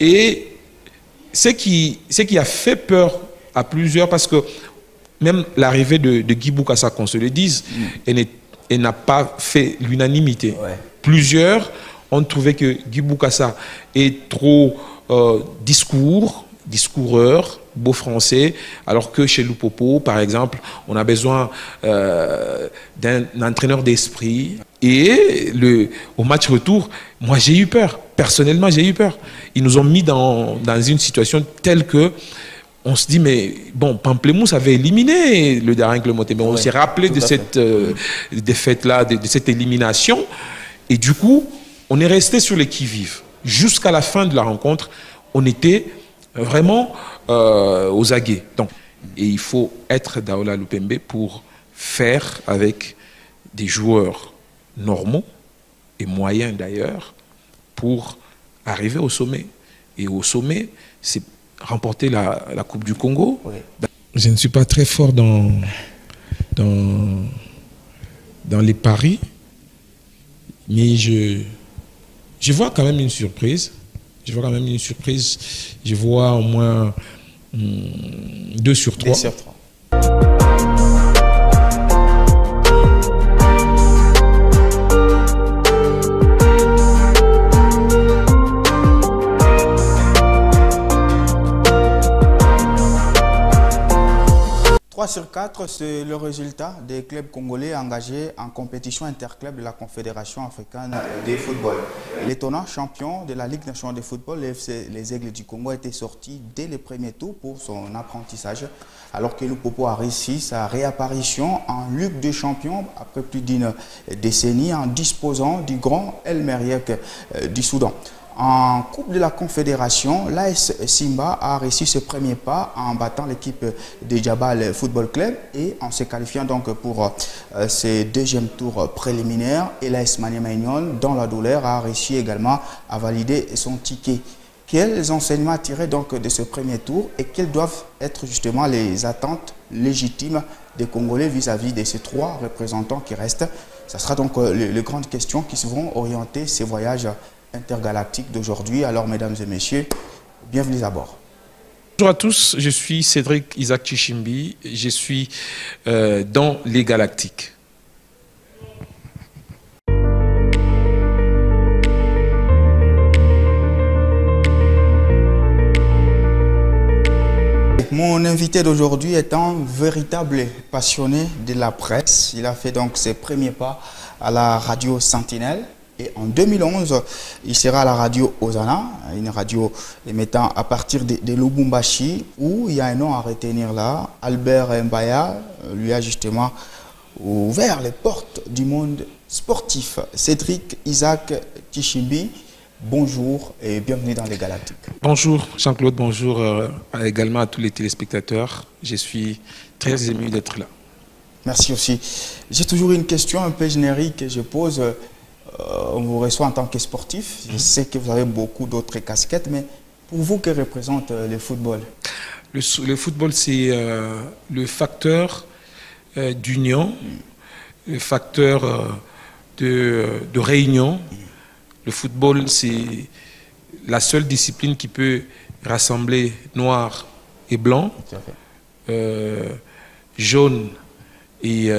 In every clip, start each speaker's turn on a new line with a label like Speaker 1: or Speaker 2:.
Speaker 1: Et ce qui a fait peur à plusieurs, parce que même l'arrivée de Guy Bokassa, qu'on se le dise, elle n'a pas fait l'unanimité. Ouais. Plusieurs ont trouvé que Guy Bokassa est trop discoureur, beau français, alors que chez Lupopo, par exemple, on a besoin d'un entraîneur d'esprit. Et au match retour, moi j'ai eu peur. Personnellement, j'ai eu peur. Ils nous ont mis dans une situation telle que on se dit, mais bon, Pamplemousse avait éliminé le Daring Le Moté, mais on s'est rappelé de cette défaite-là, de cette élimination. Et du coup, on est resté sur les qui-vive. Jusqu'à la fin de la rencontre, on était vraiment aux aguets. Donc, et il faut être Daouda Lupembe pour faire avec des joueurs normaux et moyens d'ailleurs pour arriver au sommet. Et au sommet, c'est remporter la Coupe du Congo. Oui. Je ne suis pas très fort dans les paris, mais je vois quand même une surprise. Je vois quand même une surprise. Je vois au moins 2 sur 3. 2 sur 3.
Speaker 2: 3 sur 4, c'est le résultat des clubs congolais engagés en compétition interclub de la Confédération africaine de football. L'étonnant champion de la Ligue nationale de football, les Aigles du Congo, a été sorti dès le premier tour pour son apprentissage, alors que Lupopo a réussi sa réapparition en Ligue des champions après plus d'une décennie en disposant du grand El Merreikh du Soudan. En Coupe de la Confédération, l'AS Simba a réussi ce premier pas en battant l'équipe de Djabal Football Club et en se qualifiant donc pour ce deuxième tour préliminaire. Et l'AS Maniema Union, dans la douleur, a réussi également à valider son ticket. Quels enseignements tirer donc de ce premier tour et quelles doivent être justement les attentes légitimes des Congolais vis-à-vis de ces 3 représentants qui restent? Ce sera donc les grandes questions qui vont orienter ces voyages intergalactique d'aujourd'hui. Alors, mesdames et messieurs, bienvenue à bord.
Speaker 1: Bonjour à tous, je suis Cédric Isaac Chichimbi, je suis dans les Galactiques.
Speaker 2: Mon invité d'aujourd'hui est un véritable passionné de la presse. Il a fait donc ses premiers pas à la radio Sentinelle. Et en 2011, il sera à la radio Ozana, une radio émettant à partir de Lubumbashi, où il y a un nom à retenir là. Albert Mbaya lui a justement ouvert les portes du monde sportif. Cédric Isaac Chichimbi, bonjour et bienvenue dans les Galactiques.
Speaker 1: Bonjour Jean-Claude, bonjour également à tous les téléspectateurs. Je suis très ému d'être là.
Speaker 2: Merci aussi. J'ai toujours une question un peu générique que je pose. On vous reçoit en tant que sportif. Je sais que vous avez beaucoup d'autres casquettes, mais pour vous, que représente le football?
Speaker 1: Le football, c'est le facteur d'union, le facteur de réunion. Le football, c'est la seule discipline qui peut rassembler noir et blanc, jaune et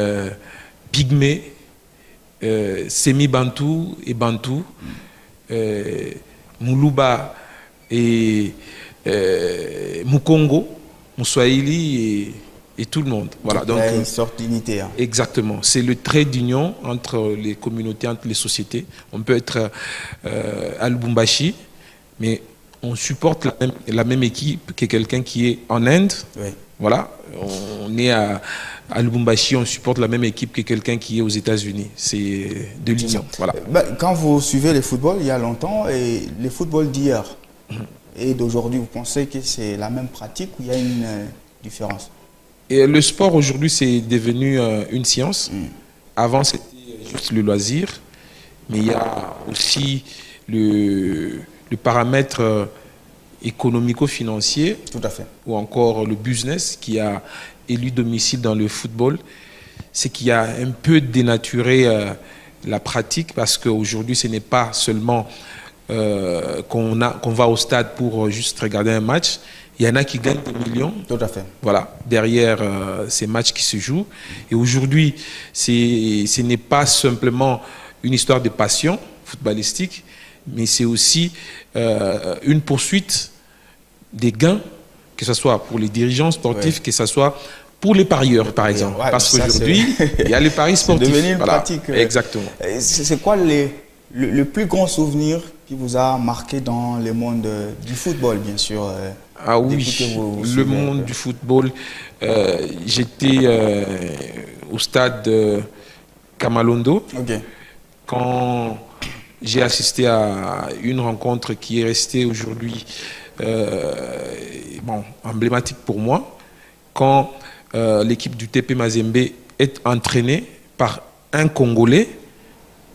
Speaker 1: pygmée, semi-bantou et bantou, Moulouba et Mukongo, Mouswahili et tout le monde. Voilà, donc
Speaker 2: une sorte d'unité. Hein.
Speaker 1: Exactement. C'est le trait d'union entre les communautés, entre les sociétés. On peut être à Lubumbashi, mais on supporte la même équipe que quelqu'un qui est en Inde. Oui. Voilà, on est à Lubumbashi, on supporte la même équipe que quelqu'un qui est aux États-Unis. C'est de l'union. Voilà.
Speaker 2: Quand vous suivez le football, il y a longtemps, et le football d'hier et d'aujourd'hui, vous pensez que c'est la même pratique ou il y a une différence?
Speaker 1: Et le sport aujourd'hui, c'est devenu une science. Avant, c'était juste le loisir, mais il y a aussi le paramètre économico-financier,
Speaker 2: tout à fait,
Speaker 1: ou encore le business qui a élu domicile dans le football. C'est qu'il y a un peu dénaturé la pratique, parce qu'aujourd'hui, ce n'est pas seulement qu'on va au stade pour juste regarder un match. Il y en a qui gagnent des millions.
Speaker 2: Tout à fait.
Speaker 1: Voilà, derrière ces matchs qui se jouent. Et aujourd'hui, ce n'est pas simplement une histoire de passion footballistique, mais c'est aussi une poursuite des gains, que ce soit pour les dirigeants sportifs, que ce soit pour les parieurs, par exemple.
Speaker 2: Ouais,
Speaker 1: parce qu'aujourd'hui, il y a les paris sportifs.
Speaker 2: C'est devenu une pratique.
Speaker 1: Exactement.
Speaker 2: C'est quoi le plus grand souvenir qui vous a marqué dans le monde du football, bien sûr?
Speaker 1: Ah oui, le monde du football. J'étais au stade Kamalondo quand j'ai assisté à une rencontre qui est restée aujourd'hui emblématique pour moi, quand l'équipe du TP Mazembe est entraînée par un Congolais,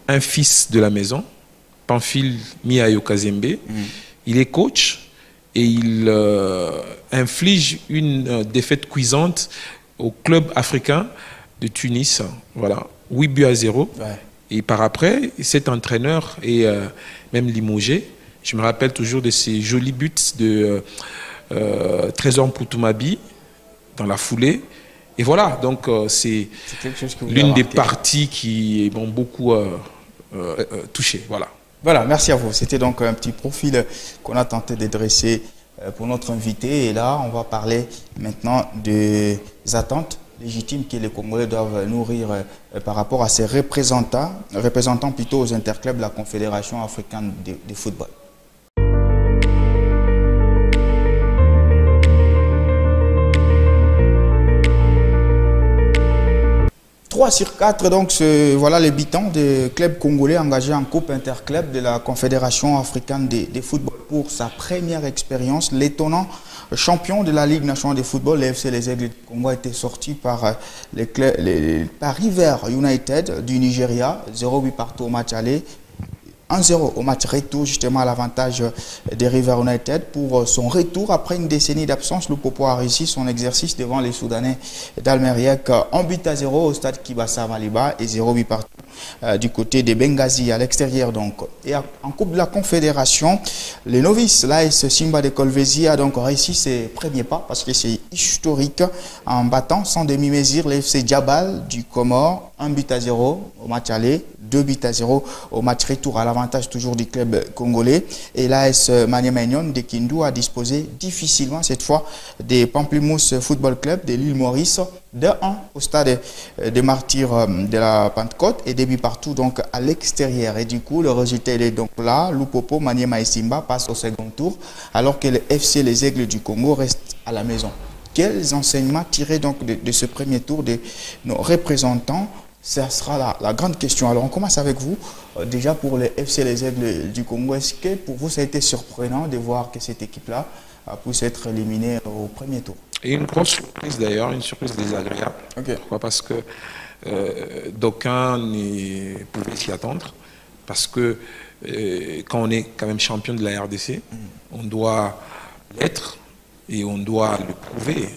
Speaker 1: un fils de la maison, Pamphile Miayo Kazembe. Il est coach et il inflige une défaite cuisante au club africain de Tunis. Voilà, 8-0. Et par après, cet entraîneur est même limogé. Je me rappelle toujours de ces jolis buts de Trésor Mpoutumabi dans la foulée. Et voilà, donc c'est l'une des parties qui m'ont beaucoup touché. Voilà.
Speaker 2: Voilà, merci à vous. C'était donc un petit profil qu'on a tenté de dresser pour notre invité. Et là, on va parler maintenant des attentes légitimes que les Congolais doivent nourrir par rapport à ces représentants plutôt aux interclubs de la Confédération africaine de football. 3 sur 4, donc voilà les bitans des clubs congolais engagés en Coupe Interclub de la Confédération africaine de football. Pour sa première expérience, l'étonnant champion de la Ligue nationale de football, le FC Les Aigles du Congo, a été sorti par River United du Nigeria, 0-8 partout au match aller. 1-0 au match retour, justement à l'avantage des River United. Pour son retour, après une décennie d'absence, Lupopo a réussi son exercice devant les Soudanais d'Almeriek. 1-0 au stade Kibasa Maliba et 0-8 partout du côté de Benghazi à l'extérieur. Donc. Et en Coupe de la Confédération, les novices, l'AS Simba de Kolwezi a donc réussi ses premiers pas parce que c'est historique en battant sans demi-mesure le FC Djabal du Comore. 1-0 au match aller, 2-0 au match retour à l'avantage toujours du club congolais. Et l'AS Maniema Union de Kindu a disposé difficilement cette fois des Pamplemousse Football Club de l'île Maurice 2-1 au stade des Martyrs de la Pentecôte et début partout donc à l'extérieur. Et du coup, le résultat il est donc là. Lupopo, Maniema et Simba passent au second tour alors que le FC Les Aigles du Congo reste à la maison. Quels enseignements tirés donc de ce premier tour de nos représentants? Ça sera la grande question. Alors, on commence avec vous. Déjà, pour le FC Les Aigles du Congo, est-ce que pour vous, ça a été surprenant de voir que cette équipe-là puisse être éliminée au premier tour?
Speaker 1: Et une grosse surprise d'ailleurs, une surprise désagréable. Pourquoi? Parce que d'aucuns ne pouvaient s'y attendre. Parce que quand on est quand même champion de la RDC, on doit l'être et on doit le prouver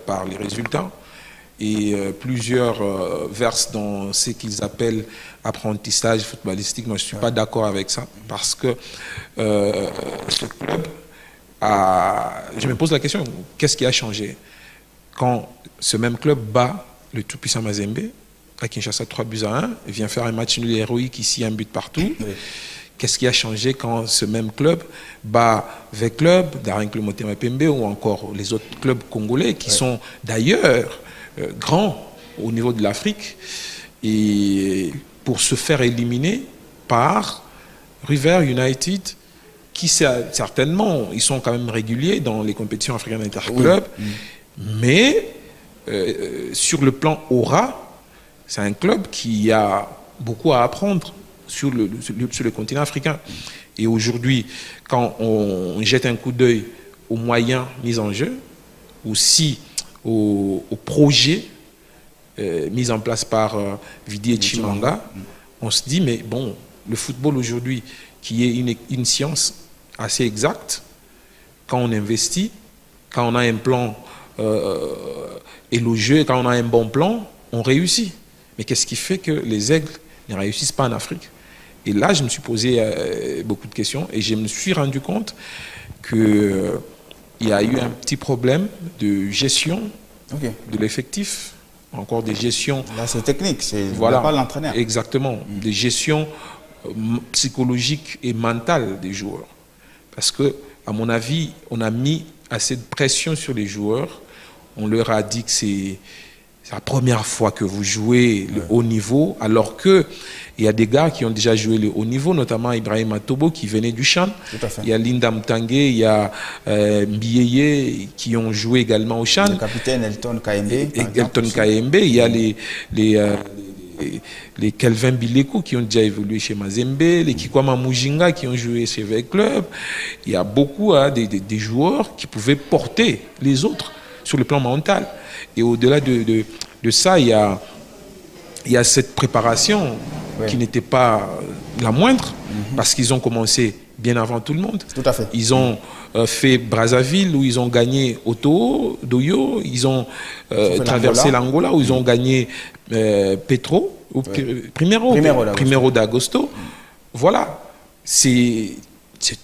Speaker 1: par les résultats. Et plusieurs versent dans ce qu'ils appellent apprentissage footballistique. Moi, je ne suis pas d'accord avec ça parce que ce club je me pose la question, qu'est-ce qui a changé quand ce même club bat le tout-puissant Mazembe à Kinshasa 3-1 et vient faire un match nul héroïque ici, un but partout? Qu'est-ce qui a changé quand ce même club bat V-Club, Daring Motema Pembe ou encore les autres clubs congolais qui sont d'ailleurs grands au niveau de l'Afrique, et pour se faire éliminer par River United qui certainement, ils sont quand même réguliers dans les compétitions africaines interclubs, mais sur le plan aura, c'est un club qui a beaucoup à apprendre sur le continent africain. Et aujourd'hui, quand on jette un coup d'œil aux moyens mis en jeu, aussi au projet mis en place par Vidi et Chimanga, on se dit, mais bon, le football aujourd'hui, qui est une science assez exacte, quand on investit, quand on a un plan élogieux, quand on a un bon plan, on réussit. Mais qu'est-ce qui fait que les Aigles ne réussissent pas en Afrique? Et là, je me suis posé beaucoup de questions et je me suis rendu compte qu'il y a eu un petit problème de gestion de l'effectif, encore des gestions...
Speaker 2: Là, c'est technique, c'est
Speaker 1: voilà,
Speaker 2: pas l'entraîneur.
Speaker 1: Exactement, des gestions psychologiques et mentales des joueurs. Parce que, à mon avis, on a mis assez de pression sur les joueurs. On leur a dit que c'est la première fois que vous jouez le haut niveau, alors qu'il y a des gars qui ont déjà joué le haut niveau, notamment Ibrahim Atobo qui venait du Chan.
Speaker 2: Il
Speaker 1: y a Linda Mtangue, il y a Mbiyeye qui ont joué également au Chan.
Speaker 2: Le capitaine Elton Kaembe.
Speaker 1: Elton Kaembe, il y a les Kelvin Bileko qui ont déjà évolué chez Mazembe, les Kikwama Mujinga qui ont joué chez V Club. Il y a beaucoup des joueurs qui pouvaient porter les autres sur le plan mental. Et au-delà de ça, il y a cette préparation qui n'était pas la moindre, parce qu'ils ont commencé bien avant tout le monde.
Speaker 2: Tout à fait.
Speaker 1: Ils ont fait Brazzaville, où ils ont gagné Oto, Doyo, ils ont traversé l'Angola, où ils ont gagné Petro, ou Primero d'Agosto. Voilà, c'est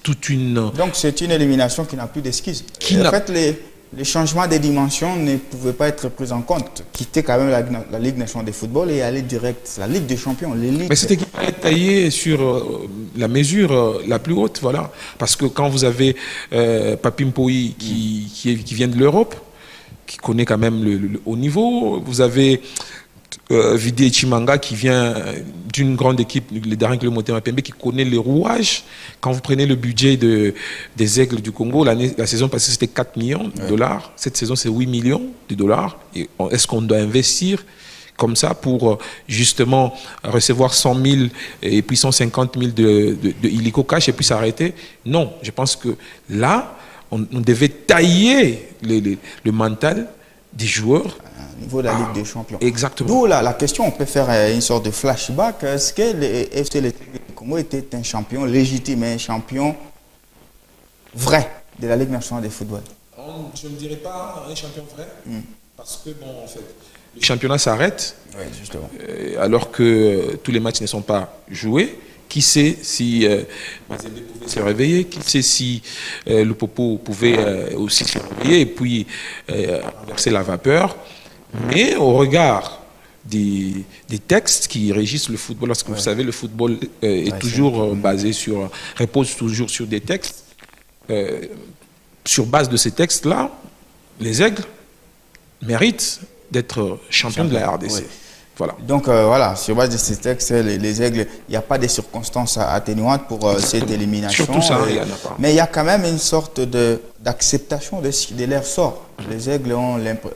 Speaker 1: toute une...
Speaker 2: Donc c'est une élimination qui n'a plus d'esquisse. En fait, les changements des dimensions ne pouvaient pas être pris en compte. Quitter quand même la Ligue nationale de football et aller direct, la Ligue des champions, l'élite.
Speaker 1: Mais c'était taillé sur la mesure la plus haute, voilà. Parce que quand vous avez Papi Mpoyi qui vient de l'Europe, qui connaît quand même le haut niveau, vous avez Vidi Chimanga qui vient d'une grande équipe, le Daring Club Motema Pembe, qui connaît les rouages. Quand vous prenez le budget des Aigles du Congo, la saison passée c'était 4 millions de dollars, cette saison c'est 8 millions de dollars. Est-ce qu'on doit investir comme ça pour justement recevoir 100 000 et puis 150 000 de illico cash et puis s'arrêter? Non, je pense que là, on devait tailler le mental des joueurs.
Speaker 2: Au niveau de la Ligue des Champions.
Speaker 1: Exactement.
Speaker 2: D'où la question, on peut faire une sorte de flashback. Est-ce que le FC du Congo était un champion légitime, un champion vrai de la Ligue nationale de football?
Speaker 1: Je ne dirais pas un champion vrai, parce que, bon, en fait, le championnat s'arrête, alors que tous les matchs ne sont pas joués. Qui sait si Mazembe pouvait se réveiller, qui sait si le Popo pouvait aussi se réveiller et puis renverser la vapeur. Mais au regard des textes qui régissent le football, parce que vous savez, le football est toujours basé repose toujours sur des textes. Sur base de ces textes-là, les Aigles méritent d'être champions de la RDC. Voilà.
Speaker 2: Donc voilà, sur base de ces textes, les Aigles, il n'y a pas de circonstances atténuantes pour cette élimination.
Speaker 1: Surtout ça, il n'y en a pas.
Speaker 2: Mais il y a quand même une sorte d'acceptation de leur sort. Les Aigles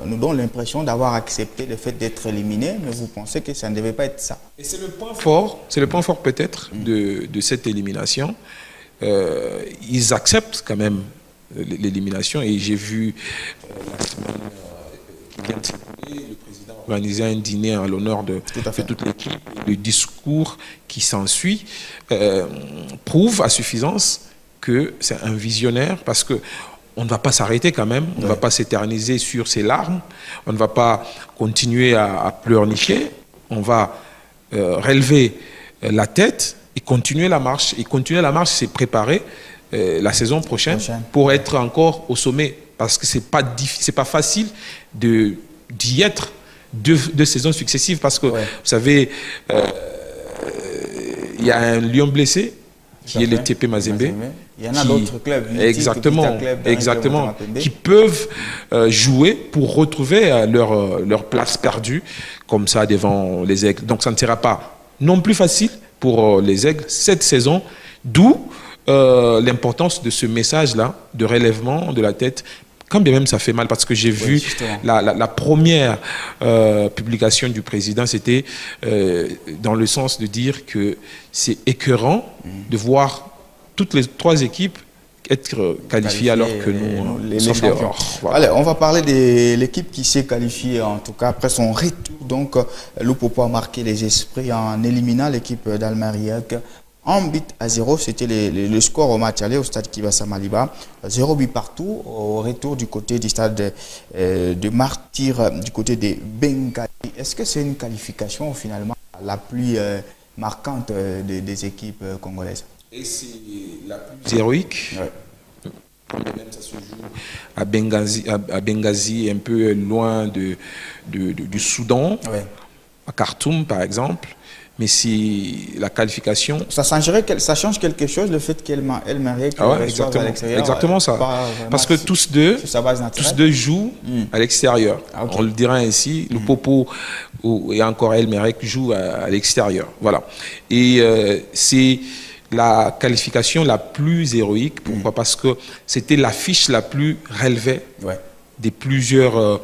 Speaker 2: nous donnent l'impression d'avoir accepté le fait d'être éliminés, mais vous pensez que ça ne devait pas être ça.
Speaker 1: Et c'est le point fort peut-être de cette élimination. Ils acceptent quand même l'élimination, et j'ai vu la semaine qui vient de s'écouler, le président organiser un dîner à l'honneur de toute l'équipe. Le discours qui s'ensuit prouve à suffisance que c'est un visionnaire, parce que on ne va pas s'arrêter quand même, on ne va pas s'éterniser sur ses larmes, on ne va pas continuer à pleurnicher, on va relever la tête et continuer la marche. Et continuer la marche, c'est préparer la saison prochaine pour être encore au sommet, parce que c'est pas facile d'y être deux saisons successives, parce que vous savez, il y a un lion blessé qui est le TP Mazembe.
Speaker 2: Il y en a d'autres clubs.
Speaker 1: Exactement, qui peuvent jouer pour retrouver leur place perdue comme ça devant les Aigles. Donc ça ne sera pas non plus facile pour les Aigles cette saison, d'où l'importance de ce message-là de relèvement de la tête. Quand bien même ça fait mal, parce que j'ai vu la première publication du président, c'était dans le sens de dire que c'est écœurant de voir toutes les trois équipes être qualifiées alors que nous sommes dehors.
Speaker 2: Voilà. Allez, on va parler de l'équipe qui s'est qualifiée, en tout cas après son retour. Donc, Lupopo a marqué les esprits en éliminant l'équipe d'Almeriac. 1-0, c'était le score au match aller au stade Kibasa Maliba. 0 but partout au retour du côté du stade de Martyr, du côté de Bengali. Est-ce que c'est une qualification finalement la plus marquantes des équipes congolaises.
Speaker 1: Et c'est la plus héroïque.
Speaker 2: Ouais.
Speaker 1: Même ça se joue à Benghazi, un peu loin du Soudan,
Speaker 2: Ouais.
Speaker 1: à Khartoum par exemple. Mais c'est la qualification.
Speaker 2: Ça change quelque chose le fait qu'El Merreikh soit à l'extérieur.
Speaker 1: Exactement ça. Parce que tous deux jouent à l'extérieur.
Speaker 2: Ah, okay.
Speaker 1: On le dira ainsi. Le Popo et encore El Merreikh jouent à l'extérieur. Voilà. Et c'est la qualification la plus héroïque. Pourquoi? Parce que c'était l'affiche la plus relevée des plusieurs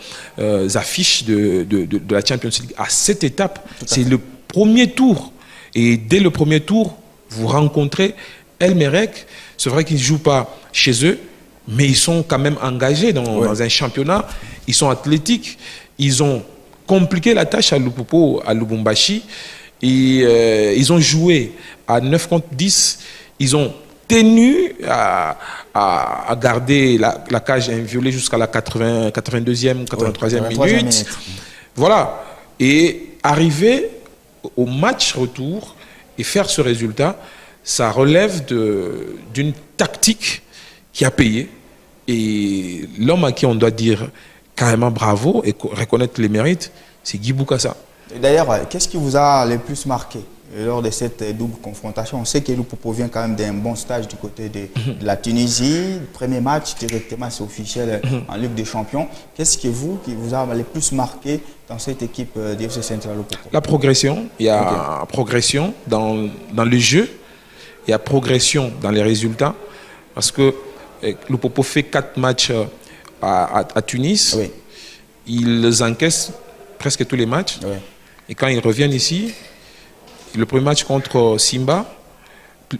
Speaker 1: affiches de la Champions League. À cette étape, c'est le premier tour. Et dès le premier tour, vous rencontrez El Merreikh. C'est vrai qu'ils ne jouent pas chez eux, mais ils sont quand même engagés dans un championnat. Ils sont athlétiques. Ils ont compliqué la tâche à Lupopo, à Lubumbashi. Et ils ont joué à 9 contre 10. Ils ont tenu à garder la cage inviolée jusqu'à la 82e, 83e minute. Voilà. Et arriver au match retour et faire ce résultat, ça relève d'une tactique qui a payé. Et l'homme à qui on doit dire carrément bravo et reconnaître les mérites, c'est Guy Bokassa.
Speaker 2: D'ailleurs, qu'est-ce qui vous a le plus marqué lors de cette double confrontation? On sait que Lupopo vient quand même d'un bon stage du côté de la Tunisie. Premier match, directement, c'est officiel en Ligue des Champions. Qu'est-ce qui vous a le plus marqué dans cette équipe d'FC Central Lupopo?
Speaker 1: La progression. Il y a progression dans le jeu. Il y a progression dans les résultats. Parce que Lupopo fait 4 matchs à Tunis.
Speaker 2: Oui.
Speaker 1: Ils encaissent presque tous les matchs.
Speaker 2: Oui.
Speaker 1: Et quand ils reviennent ici, le premier match contre Simba,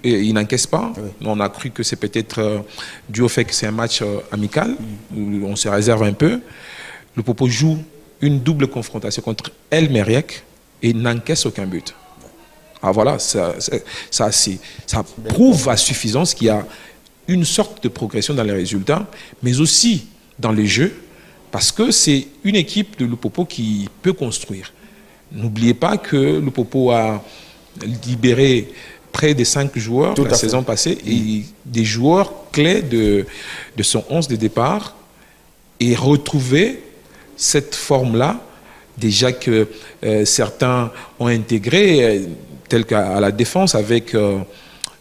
Speaker 1: ils n'encaissent pas. Oui. On a cru que c'est peut-être dû au fait que c'est un match amical, où on se réserve un peu. Lupopo joue une double confrontation contre El Merreikh et n'encaisse aucun but. Ah voilà, ça prouve à suffisance qu'il y a une sorte de progression dans les résultats, mais aussi dans les jeux, parce que c'est une équipe de Lupopo qui peut construire. N'oubliez pas que Lupopo a libéré près de 5 joueurs la saison passée et des joueurs clés de son 11 de départ, et retrouver cette forme-là, déjà que certains ont intégré, tel qu'à la défense avec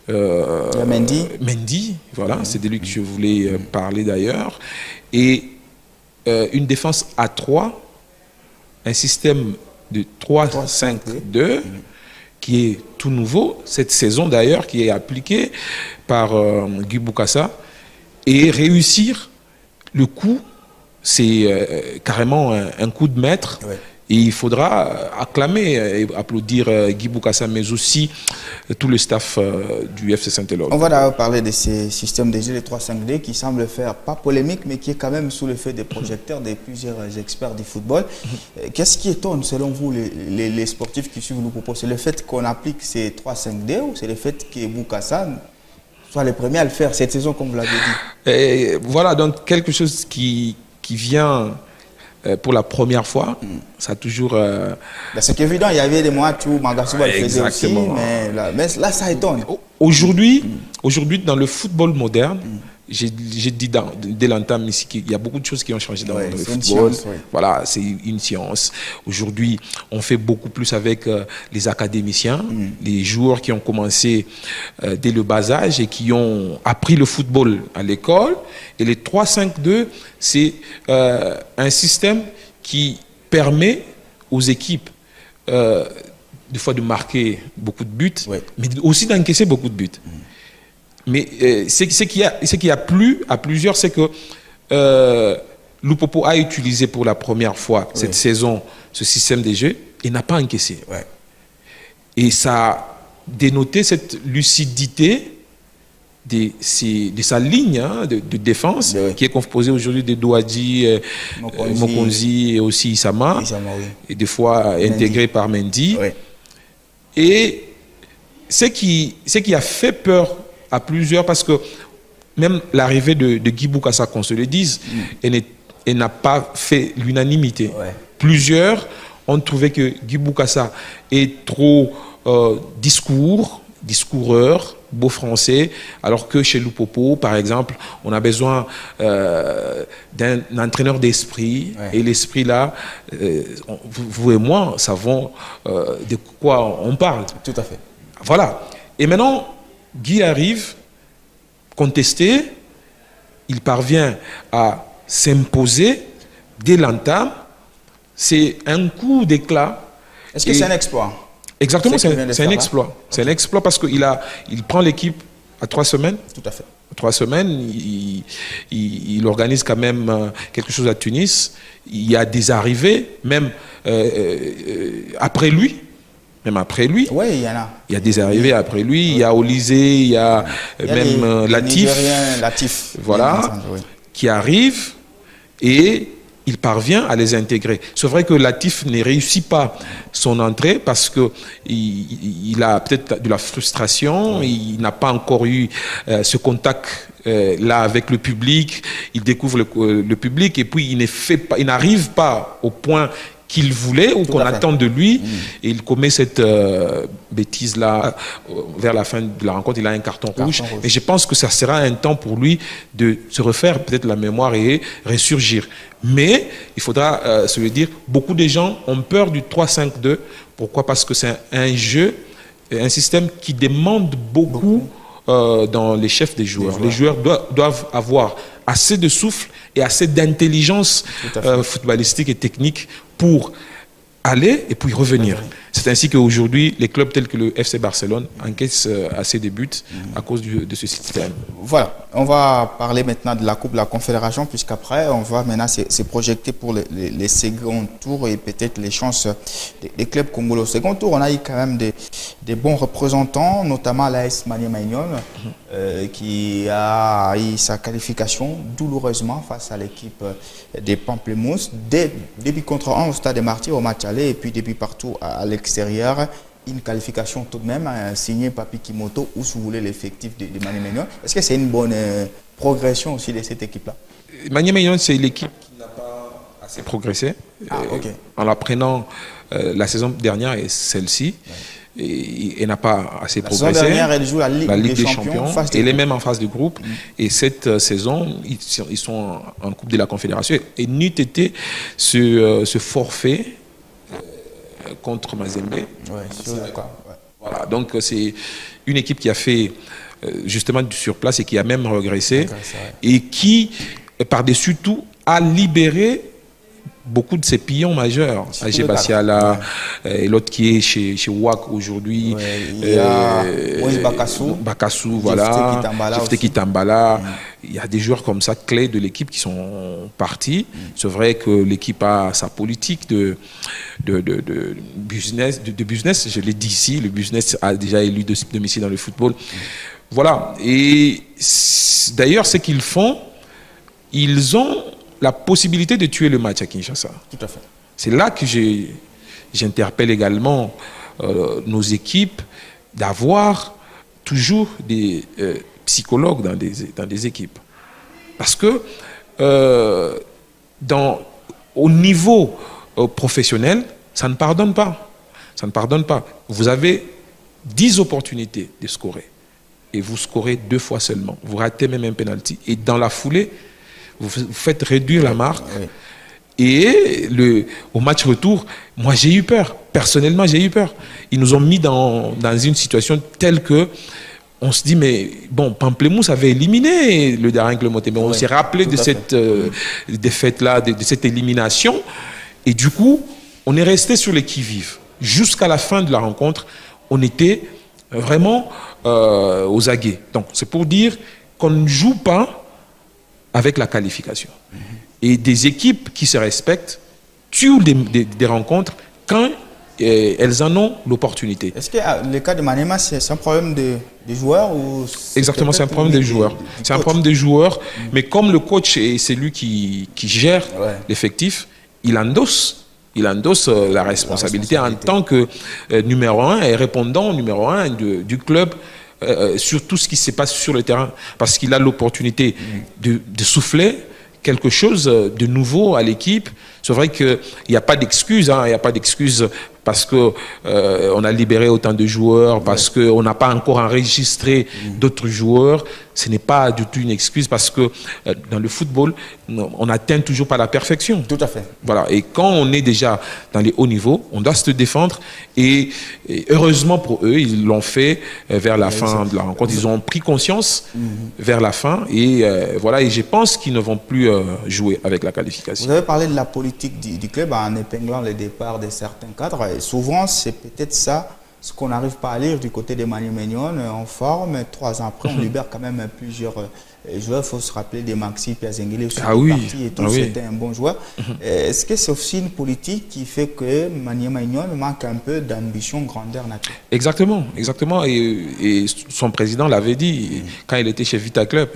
Speaker 1: Mendy, voilà, c'est de lui que je voulais parler d'ailleurs, et une défense à 3, un système de 3-5-2 qui est tout nouveau cette saison d'ailleurs, qui est appliqué par Guy Bokassa, et réussir le coup, c'est carrément un coup de maître. Et il faudra acclamer et applaudir Guy Bokassa, mais aussi tout le staff du FC Saint-Éloi.
Speaker 2: On va d'abord parler de ces systèmes de jeu, les 3-5-D, qui semblent faire pas polémique, mais qui est quand même sous l'effet des projecteurs de plusieurs experts du football. Qu'est-ce qui étonne, selon vous, les sportifs qui suivent Lupopo? C'est le fait qu'on applique ces 3-5-D ou c'est le fait que Bokassa soit le premier à le faire cette saison, comme vous l'avez dit?
Speaker 1: Et voilà, donc quelque chose qui vient pour la première fois, ça a toujours...
Speaker 2: C'est évident, il y avait des matchs où Magasuba le faisait aussi, mais là, ça étonne.
Speaker 1: Aujourd'hui, dans le football moderne, j'ai dit dès l'entame ici qu'il y a beaucoup de choses qui ont changé dans le football.
Speaker 2: Science,
Speaker 1: voilà, c'est une science. Aujourd'hui, on fait beaucoup plus avec les académiciens, les joueurs qui ont commencé dès le bas âge et qui ont appris le football à l'école. Et les 3-5-2, c'est un système qui permet aux équipes des fois de marquer beaucoup de buts, mais aussi d'encaisser beaucoup de buts. Mais ce qu'il y a plu à plusieurs, c'est que Lupopo a utilisé pour la première fois cette saison ce système de jeu et n'a pas encaissé. Et ça a dénoté cette lucidité de sa ligne de défense, qui est composée aujourd'hui de Douadji, Mokonzi et aussi Isama, et des fois intégré par Mendy. Et ce qui a fait peur à plusieurs, parce que même l'arrivée de Guy Bokassa, qu'on se le dise, elle n'a pas fait l'unanimité. Plusieurs ont trouvé que Guy Bokassa est trop discoureur, beau français, alors que chez Lupopo, par exemple, on a besoin d'un entraîneur d'esprit. Ouais. Et l'esprit là, vous et moi savons de quoi on parle.
Speaker 2: Tout à fait.
Speaker 1: Voilà. Et maintenant, Guy arrive, contesté, il parvient à s'imposer dès l'entame. C'est un coup d'éclat.
Speaker 2: Est-ce que c'est un exploit?
Speaker 1: Exactement, c'est un exploit. Okay. C'est un exploit parce qu'il prend l'équipe à 3 semaines.
Speaker 2: Tout à fait.
Speaker 1: 3 semaines, il organise quand même quelque chose à Tunis. Il y a des arrivées, même après lui. Même après lui.
Speaker 2: Oui, il y en a.
Speaker 1: Il y a des arrivées après lui. Oui. Il y a Olysée, il y a même
Speaker 2: Latif.
Speaker 1: Voilà, qui arrive et il parvient à les intégrer. C'est vrai que Latif ne réussit pas son entrée parce qu'il a peut-être de la frustration, il n'a pas encore eu ce contact là avec le public, il découvre le public et puis il n'arrive pas au point qu'il voulait ou qu'on attend de lui et il commet cette bêtise-là vers la fin de la rencontre, il a un carton rouge. Et je pense que ça sera un temps pour lui de se refaire peut-être la mémoire et ressurgir. Mais il faudra se le dire, beaucoup de gens ont peur du 3-5-2. Pourquoi? Parce que c'est un jeu, un système qui demande beaucoup dans les chefs des joueurs. Les joueurs doivent avoir assez de souffle et assez d'intelligence footballistique et technique pour aller et puis revenir. C'est ainsi qu'aujourd'hui, les clubs tels que le FC Barcelone encaissent assez de buts à cause de ce système.
Speaker 2: Voilà, on va parler maintenant de la Coupe de la Confédération, puisqu'après, on va maintenant se projeter pour les seconds tours et peut-être les chances des clubs congolais. Au second tour, on a eu quand même des bons représentants, notamment l'AS Maniema Union, qui a eu sa qualification douloureusement face à l'équipe des Pamplemousses. Début contre 1 au Stade des Martyrs au match aller et puis début partout à l'extérieur. Une qualification tout de même signée Papi Kimoto ou si vous voulez l'effectif de Maniema Union. Est-ce que c'est une bonne progression aussi de cette équipe-là?
Speaker 1: Maniema Union, c'est l'équipe qui n'a pas assez progressé en la prenant la saison dernière et celle-ci. Et elle n'a pas assez progressé.
Speaker 2: La saison dernière, elle joue la Ligue des Champions.
Speaker 1: Elle est même en phase de groupe. Et cette saison, ils sont en Coupe de la Confédération. Et n'eût été ce forfait contre Mazembe. Voilà, donc c'est une équipe qui a fait justement du surplace et qui a même régressé. Et qui, par-dessus tout, a libéré beaucoup de ces pions majeurs. Agé Bassiala, et l'autre qui est chez WAC aujourd'hui.
Speaker 2: Il y a Moïse
Speaker 1: Bakassou, voilà. Jefte Kitambala. Il y a des joueurs comme ça, clés de l'équipe, qui sont partis. C'est vrai que l'équipe a sa politique de business, je l'ai dit ici, le business a déjà élu de domicile dans le football. Voilà. Et d'ailleurs, ce qu'ils font, ils ont la possibilité de tuer le match à Kinshasa.
Speaker 2: Tout à fait.
Speaker 1: C'est là que j'interpelle également nos équipes d'avoir toujours des psychologues dans des équipes. Parce que au niveau professionnel, ça ne pardonne pas. Ça ne pardonne pas. Vous avez 10 opportunités de scorer. Et vous scorez 2 fois seulement. Vous ratez même un penalty. Et dans la foulée, vous faites réduire la marque. Et au match retour, moi j'ai eu peur. Personnellement, j'ai eu peur. Ils nous ont mis dans une situation telle que on se dit, mais bon, Pamplemousse avait éliminé le Daring Le Moté. Mais on s'est rappelé de cette défaite-là, de cette élimination. Et du coup, on est resté sur les qui-vive. Jusqu'à la fin de la rencontre, on était vraiment aux aguets. Donc, c'est pour dire qu'on ne joue pas avec la qualification. Et des équipes qui se respectent tuent des rencontres quand elles en ont l'opportunité.
Speaker 2: Est-ce que le cas de Maniema, c'est un problème des joueurs ou
Speaker 1: Exactement, c'est un problème des joueurs. C'est un problème des joueurs, mais comme le coach est celui qui gère l'effectif, il endosse la responsabilité en tant que numéro 1 et répondant numéro 1 du club sur tout ce qui se passe sur le terrain, parce qu'il a l'opportunité de souffler quelque chose de nouveau à l'équipe. C'est vrai qu'il n'y a pas d'excuse, il n'y a pas d'excuse parce que on a libéré autant de joueurs, parce qu'on n'a pas encore enregistré d'autres joueurs. Ce n'est pas du tout une excuse parce que dans le football, on n'atteint toujours pas la perfection.
Speaker 2: Tout à fait.
Speaker 1: Voilà. Et quand on est déjà dans les hauts niveaux, on doit se défendre. Et heureusement pour eux, ils l'ont fait vers la fin de la rencontre. Ils ont pris conscience vers la fin. Et voilà. Et je pense qu'ils ne vont plus jouer avec la qualification.
Speaker 2: Vous avez parlé de la politique du club en épinglant le départ de certains cadres. Et souvent, c'est peut-être ça. Ce qu'on n'arrive pas à lire du côté des Manu Maignan, on forme, 3 ans après, on libère quand même plusieurs joueurs. Il faut se rappeler des Maxi Piazengele aussi, et tout, c'était un bon joueur. Est-ce que c'est aussi une politique qui fait que Manu Maignan manque un peu d'ambition grandeur nature?
Speaker 1: Exactement, exactement. Et son président l'avait dit quand il était chez Vita Club.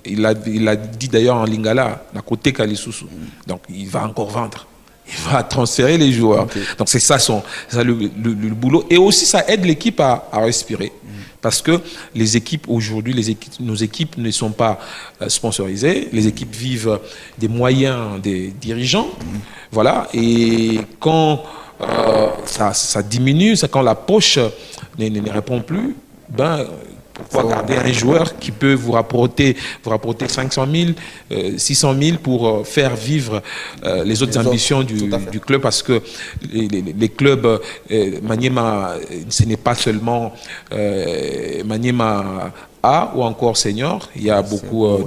Speaker 1: Il a dit d'ailleurs en Lingala, à côté Kalisusu. Donc il va encore vendre. Il va transférer les joueurs. Donc c'est ça, le boulot. Et aussi, ça aide l'équipe à respirer. Parce que les équipes, aujourd'hui, nos équipes ne sont pas sponsorisées. Les équipes vivent des moyens des dirigeants. Voilà. Et quand ça diminue, quand la poche ne répond plus, ben... Pourquoi garder un joueur qui peut vous rapporter 500 000, 600 000 pour faire vivre les autres ambitions du club? Parce que les clubs, Maniema, ce n'est pas seulement Maniema A ou encore senior. Il y a beaucoup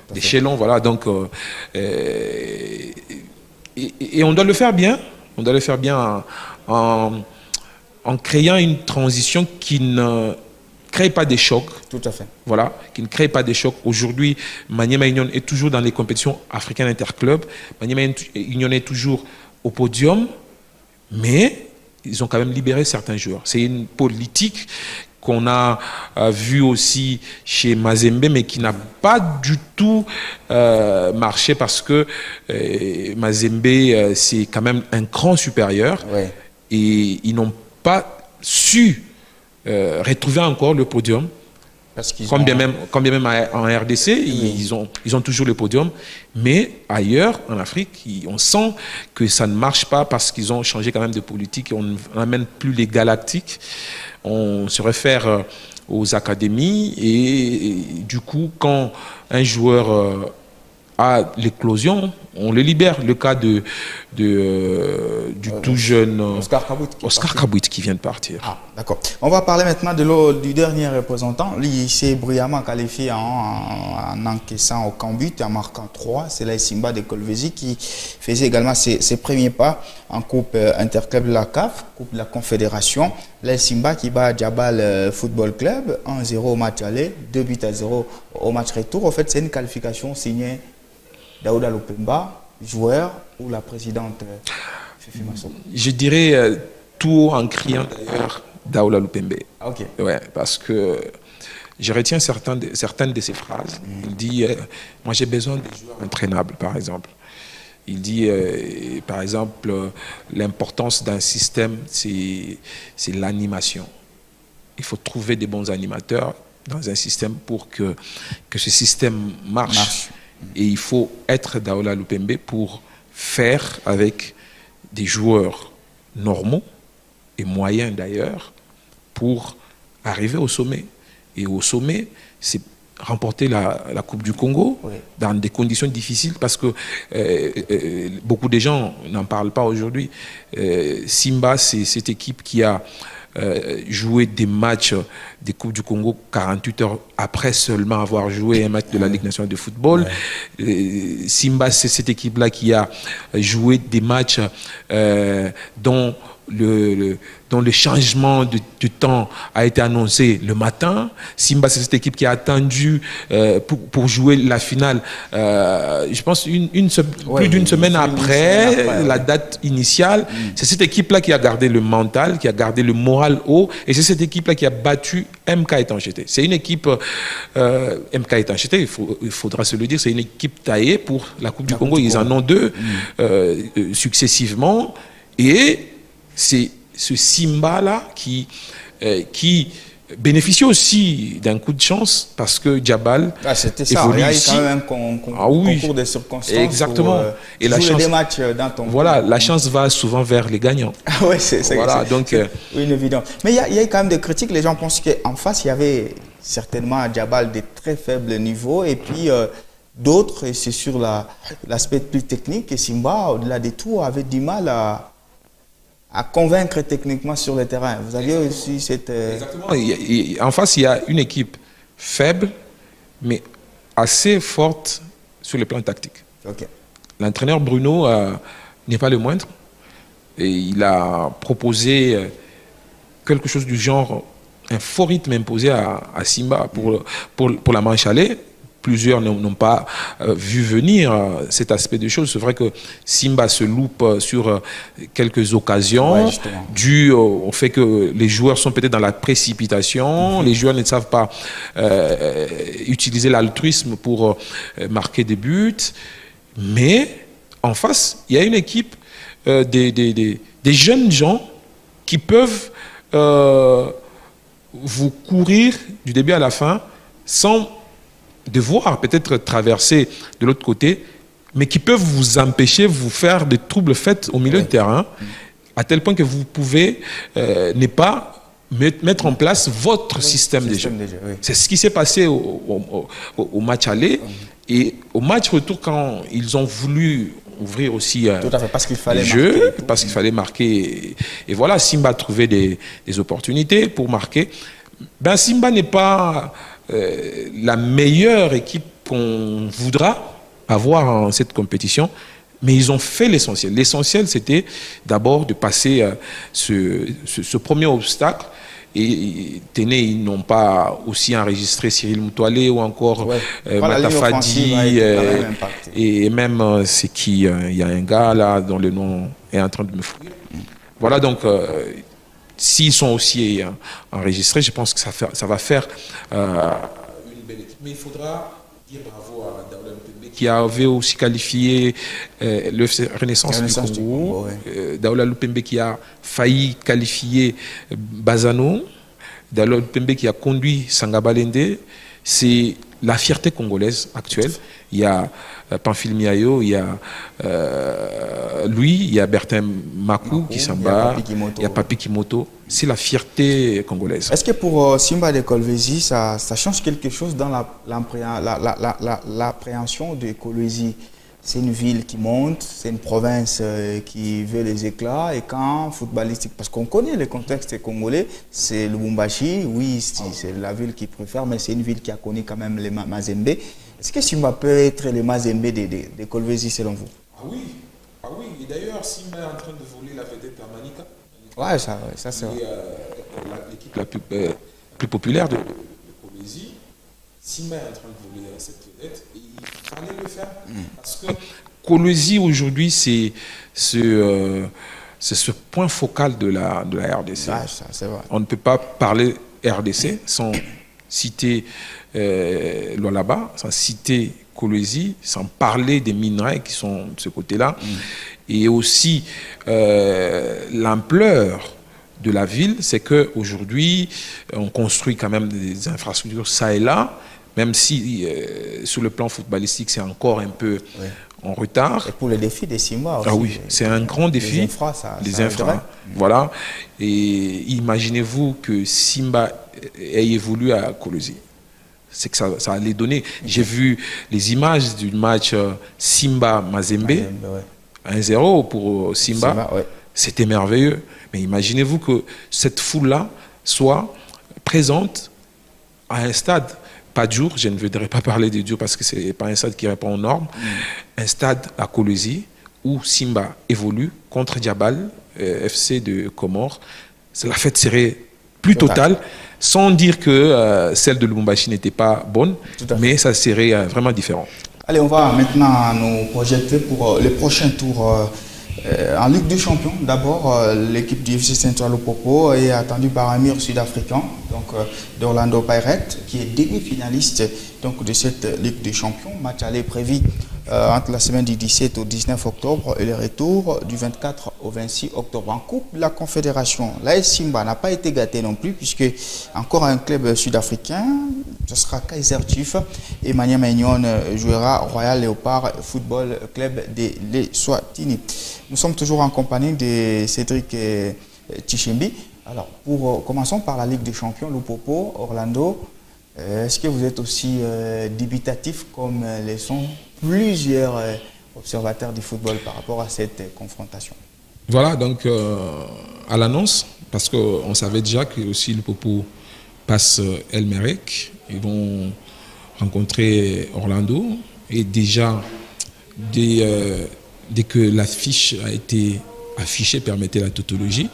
Speaker 1: d'échelons. Voilà. Donc, et on doit le faire bien. On doit le faire bien en créant une transition qui ne crée pas des chocs.
Speaker 2: Tout à fait.
Speaker 1: Voilà, qui ne crée pas des chocs. Aujourd'hui, Maniema Union est toujours dans les compétitions africaines interclubs. Maniema Union est toujours au podium, mais ils ont quand même libéré certains joueurs. C'est une politique qu'on a vue aussi chez Mazembe, mais qui n'a pas du tout marché parce que Mazembe, c'est quand même un cran supérieur. Et ils n'ont pas su retrouver encore le podium. Comme bien même en RDC, ils ont toujours le podium. Mais ailleurs, en Afrique, on sent que ça ne marche pas parce qu'ils ont changé quand même de politique. On n'amène plus les galactiques. On se réfère aux académies. Et du coup, quand un joueur à l'éclosion, on le libère. Le cas du tout jeune Oscar Kabouit qui vient de partir.
Speaker 2: Ah, d'accord. On va parler maintenant du dernier représentant. Il s'est brillamment qualifié en encaissant aucun but, en marquant 3. C'est la Simba de Kolwezi qui faisait également ses premiers pas en Coupe Interclub de la CAF, Coupe de la Confédération. La Simba qui bat Djabal Football Club 1-0 au match aller, 2-0 au match retour. En fait, c'est une qualification signée Daouda Lupemba, joueur, ou la présidente Fifi Massoko?
Speaker 1: Je dirais tout en criant d'ailleurs Daouda Lupemba.
Speaker 2: Ok.
Speaker 1: Ouais, parce que je retiens certaines de ses phrases. Il dit moi j'ai besoin de joueurs entraînables, par exemple. Il dit, par exemple, l'importance d'un système, c'est l'animation. Il faut trouver des bons animateurs dans un système pour que ce système marche. Et il faut être Daouda Lupemba pour faire avec des joueurs normaux et moyens d'ailleurs pour arriver au sommet. Et au sommet, c'est remporter la Coupe du Congo dans des conditions difficiles parce que beaucoup de gens n'en parlent pas aujourd'hui. Simba, c'est cette équipe qui a joué des matchs des Coupes du Congo 48 heures après seulement avoir joué un match de la Ligue nationale de football. Simba, c'est cette équipe-là qui a joué des matchs dont le changement de temps a été annoncé le matin. Simba, c'est cette équipe qui a attendu pour jouer la finale, je pense, plus d'une semaine après la date initiale. C'est cette équipe-là qui a gardé le mental, qui a gardé le moral haut, et c'est cette équipe-là qui a battu MK Étanchété. C'est une équipe, MK Étanchété, il faudra se le dire, c'est une équipe taillée pour la Coupe du Congo. Ils en ont deux successivement, et c'est ce Simba-là qui bénéficié aussi d'un coup de chance parce que Djabal
Speaker 2: c'était ça, il y a eu quand même un concours de circonstances.
Speaker 1: Exactement.
Speaker 2: Et la chance, des matchs dans ton
Speaker 1: voilà, la chance va souvent vers les gagnants.
Speaker 2: Oui, c'est
Speaker 1: voilà, donc
Speaker 2: une évidence. Mais il y a quand même des critiques. Les gens pensent qu'en face, il y avait certainement à Djabal de très faibles niveaux et puis d'autres, et c'est sur l'aspect plus technique, et Simba, au-delà de tout, avait du mal à convaincre techniquement sur le terrain. Vous aviez aussi cette...
Speaker 1: Exactement. En face, il y a une équipe faible, mais assez forte sur le plan tactique.
Speaker 2: Okay.
Speaker 1: L'entraîneur Bruno n'est pas le moindre. Et il a proposé quelque chose du genre, un fort rythme imposé à Simba pour la manche aller. Plusieurs n'ont pas vu venir cet aspect des choses. C'est vrai que Simba se loupe sur quelques occasions, dû au fait que les joueurs sont peut-être dans la précipitation, les joueurs ne savent pas utiliser l'altruisme pour marquer des buts. Mais en face, il y a une équipe des jeunes gens qui peuvent vous courir du début à la fin sans devoir peut-être traverser de l'autre côté, mais qui peuvent vous empêcher, vous faire des troubles faits au milieu de terrain, à tel point que vous pouvez ne pas mettre en place votre système de jeu. C'est ce qui s'est passé au match aller. Et au match retour, quand ils ont voulu ouvrir aussi
Speaker 2: tout à fait, parce qu'il fallait
Speaker 1: le jeu, parce qu'il fallait marquer. Et voilà, Simba a trouvé des opportunités pour marquer. Ben, Simba n'est pas la meilleure équipe qu'on voudra avoir en cette compétition, mais ils ont fait l'essentiel. L'essentiel, c'était d'abord de passer ce premier obstacle. Et Téné, ils n'ont pas aussi enregistré Cyril Moutoualé ou encore Matafadi. Et même, c'est qui il y a un gars là dont le nom est en train de me fouiller. Voilà, donc, s'ils sont aussi enregistrés, je pense que ça va faire une belle équipe. Mais il faudra dire bravo à Daouda Lupembe qui avait aussi qualifié le Renaissance du Congo. Daouda Lupembe qui a failli qualifier Bazano. Daouda Lupembe qui a conduit Sangabalende. C'est la fierté congolaise actuelle. Il y a Pamphile Miayo, il y a lui, il y a Bertin Makou qui s'en bat, il y a Papi Kimoto. C'est la fierté congolaise.
Speaker 2: Est-ce que pour Simba de Kolwezi, ça change quelque chose dans l'appréhension de Kolwezi? C'est une ville qui monte, c'est une province qui veut les éclats, et quand footballistique, parce qu'on connaît le contexte congolais, c'est Lubumbashi, oui, c'est la ville qui préfère, mais c'est une ville qui a connu quand même les Mazembe. Est-ce que Simba peut être le Mazembe de Kolwezi selon vous?
Speaker 1: Ah oui, et d'ailleurs Simba est en train de voler la vedette à Manika.
Speaker 2: Ouais, ça c'est vrai.
Speaker 1: L'équipe la plus populaire de Kolwezi. Simba est en train de voler cette vedette et il fallait le faire parce que Kolwezi aujourd'hui c'est ce point focal de la RDC.
Speaker 2: Ouais, ça, c'est vrai.
Speaker 1: On ne peut pas parler RDC sans citer Lualaba, sans citer Kolwezi, sans parler des minerais qui sont de ce côté-là, et aussi l'ampleur de la ville, c'est qu'aujourd'hui, on construit quand même des infrastructures ça et là, même si sur le plan footballistique, c'est encore un peu en retard.
Speaker 2: Et pour le défi des Simba aussi.
Speaker 1: Ah oui, c'est un grand défi.
Speaker 2: Les infras,
Speaker 1: voilà. Et imaginez-vous que Simba ait évolué à Kolwezi. C'est que ça allait donner. J'ai vu les images du match Simba-Mazembe, 1-0 pour Simba. C'était merveilleux. Mais imaginez-vous que cette foule-là soit présente à un stade, pas dur, je ne voudrais pas parler de dur parce que ce n'est pas un stade qui répond aux normes, un stade à Kolwezi où Simba évolue contre Djabal, FC de Comores. La fête serait plus totale, sans dire que celle de Lubumbashi n'était pas bonne, mais ça serait vraiment différent.
Speaker 2: Allez, on va maintenant nous projeter pour les prochains tours en Ligue des Champions. D'abord, l'équipe du FC Central Lupopo est attendue par un mur sud-africain, donc d'Orlando Pirates, qui est demi-finaliste donc, de cette Ligue des Champions. Match aller prévu entre la semaine du 17 au 19 octobre et le retour du 24 au 26 octobre. En Coupe de la Confédération, l'AS Simba n'a pas été gâté non plus, puisque encore un club sud-africain, ce sera Kaizer Chiefs, et Maniema Union jouera Royal Léopard Football Club de l'Eswatini. Nous sommes toujours en compagnie de Cédric Tchimbi. Alors, commençons par la Ligue des Champions, Lupopo, Orlando. Est-ce que vous êtes aussi dubitatif comme le sont plusieurs observateurs du football par rapport à cette confrontation?
Speaker 1: Voilà, donc à l'annonce, parce qu'on savait déjà que aussi Lupopo passe El Merreikh, ils vont rencontrer Orlando, et déjà dès que l'affiche a été affichée, permettait la tautologie,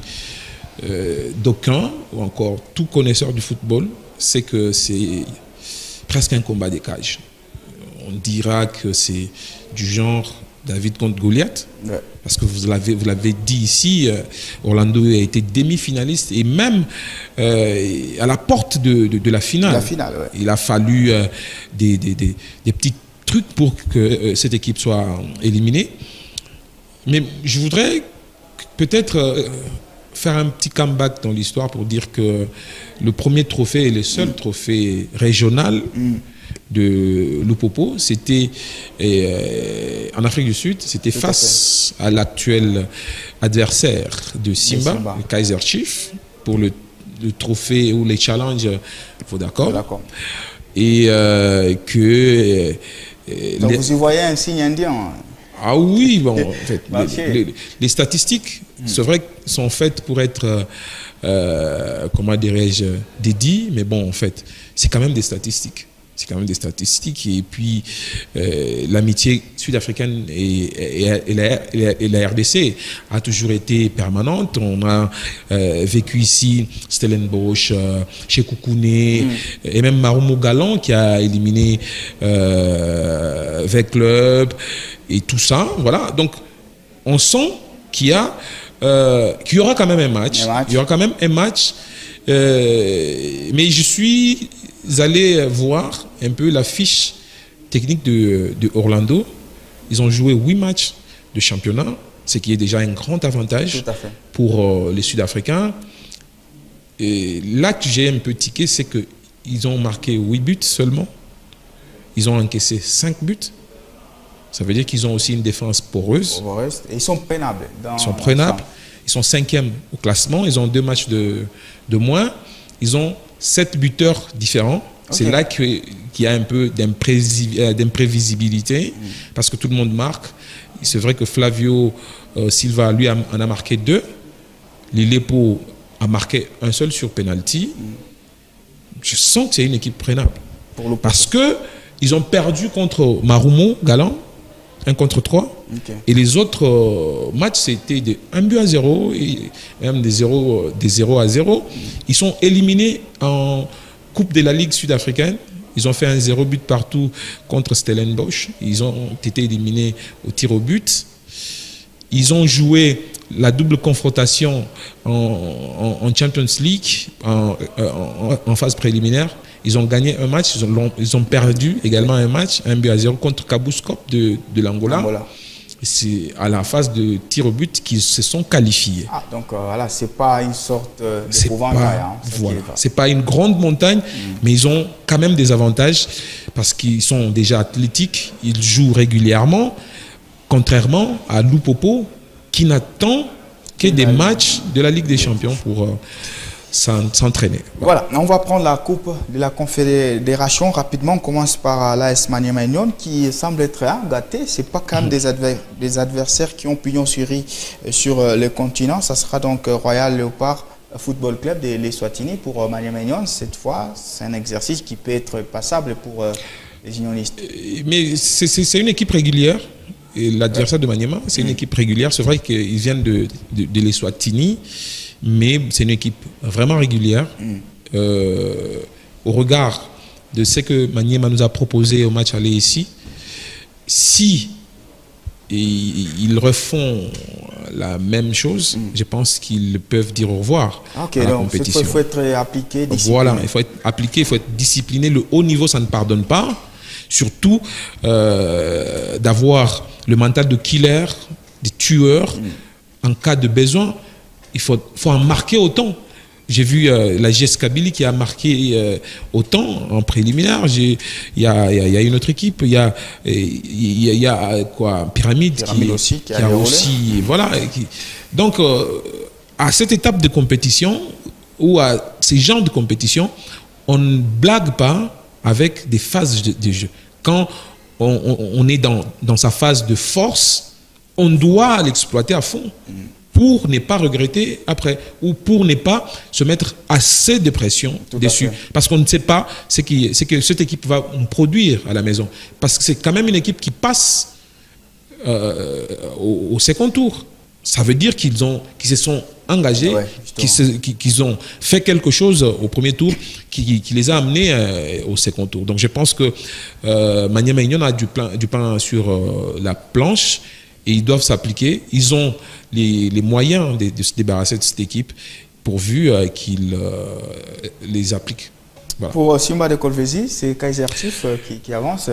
Speaker 1: d'aucuns, ou encore tout connaisseur du football, sait que c'est presque un combat des cages. On dira que c'est du genre David contre Goliath, ouais. Parce que vous l'avez dit ici, Orlando a été demi-finaliste et même à la porte de la finale.
Speaker 2: Ouais.
Speaker 1: Il a fallu des petits trucs pour que cette équipe soit éliminée. Mais je voudrais peut-être faire un petit comeback dans l'histoire pour dire que le premier trophée et le seul trophée régional de Lupopo, c'était en Afrique du Sud, c'était face à l'actuel adversaire de Simba, le Kaizer Chiefs, pour le trophée ou les challenges, il faut d'accord. Et
Speaker 2: donc vous y voyez un signe indien.
Speaker 1: Ah oui, bon, en fait, les statistiques, c'est vrai, sont faites pour être, comment dirais-je, dédiées, mais bon, en fait, c'est quand même des statistiques. C'est quand même des statistiques. Et puis, l'amitié sud-africaine et la RDC a toujours été permanente. On a vécu ici Stellenbosch, chez Koukouné, et même Marumo Galan qui a éliminé Vec Club et tout ça. Voilà. Donc, on sent qu'il y aura quand même un match. Il y aura quand même un match. Mais je suis allé voir un peu la fiche technique de Orlando. Ils ont joué 8 matchs de championnat, ce qui est déjà un grand avantage pour les Sud-Africains. Et là que j'ai un peu tiqué, c'est qu'ils ont marqué 8 buts seulement. Ils ont encaissé 5 buts. Ça veut dire qu'ils ont aussi une défense poreuse.
Speaker 2: Et ils sont prenables.
Speaker 1: Ils sont prenables. Ils sont 5e au classement. Ils ont 2 matchs de moins. Ils ont 7 buteurs différents. C'est là qu'il y a un peu d'imprévisibilité parce que tout le monde marque. C'est vrai que Flavio Silva, lui, en a marqué 2. Lilepo a marqué un seul sur penalty. Je sens que c'est une équipe prenable. Parce qu'ils ont perdu contre Marumo Galan, 1 contre 3. Et les autres matchs, c'était de 1-0 et même des 0-0. Ils sont éliminés en Coupe de la Ligue sud-africaine. Ils ont fait un 0 but partout contre Stellenbosch. Ils ont été éliminés au tir au but. Ils ont joué la double confrontation en Champions League, en phase préliminaire. Ils ont gagné un match, ils ont perdu également un match, 1-0 contre Kabuskop de l'Angola. C'est à la phase de tir au but qu'ils se sont qualifiés.
Speaker 2: Donc voilà, c'est pas une sorte d'épouvantail.
Speaker 1: C'est pas une grande montagne, mais ils ont quand même des avantages parce qu'ils sont déjà athlétiques, ils jouent régulièrement, contrairement à Lupopo qui n'attend que des matchs de la Ligue des Champions pour s'entraîner.
Speaker 2: Voilà, on va prendre la Coupe de la Confédération rapidement. On commence par l'AS Maniema Union qui semble être gâté. Ce n'est pas quand même des adversaires qui ont pignon sur rue sur le continent. Ça sera donc Royal Léopard Football Club de l'Eswatini pour Maniema Union. Cette fois, c'est un exercice qui peut être passable pour les unionistes. Mais
Speaker 1: c'est une équipe régulière. L'adversaire de Maniema, c'est une équipe régulière. C'est vrai qu'ils viennent de l'Eswatini. Mais c'est une équipe vraiment régulière. Au regard de ce que Maniema nous a proposé au match aller ici, si ils refont la même chose, je pense qu'ils peuvent dire au revoir à la compétition.
Speaker 2: Il faut être appliqué, discipliné.
Speaker 1: Voilà, il faut être appliqué, il faut être discipliné. Le haut niveau, ça ne pardonne pas. Surtout d'avoir le mental de killer, des tueurs, en cas de besoin, il faut en marquer autant. J'ai vu la JS Kabylie qui a marqué autant en préliminaire. Il y a une autre équipe, il y a quoi, Pyramide qui a aussi voilà. Donc à cette étape de compétition ou à ces genres de compétition, on ne blague pas avec des phases de jeu. Quand on est dans sa phase de force, on doit l'exploiter à fond. Pour ne pas regretter après, ou pour ne pas se mettre assez de pression dessus. Parce qu'on ne sait pas ce que cette équipe va produire à la maison. Parce que c'est quand même une équipe qui passe au second tour. Ça veut dire qu'ils se sont engagés, qu'ils ont fait quelque chose au premier tour qui les a amenés au second tour. Donc je pense que Maniema Union a du pain sur la planche. Et ils doivent s'appliquer. Ils ont les moyens de se débarrasser de cette équipe pourvu qu'ils les appliquent. Voilà.
Speaker 2: Pour Simba de Kolwezi, c'est Kaizer Chiefs qui avance.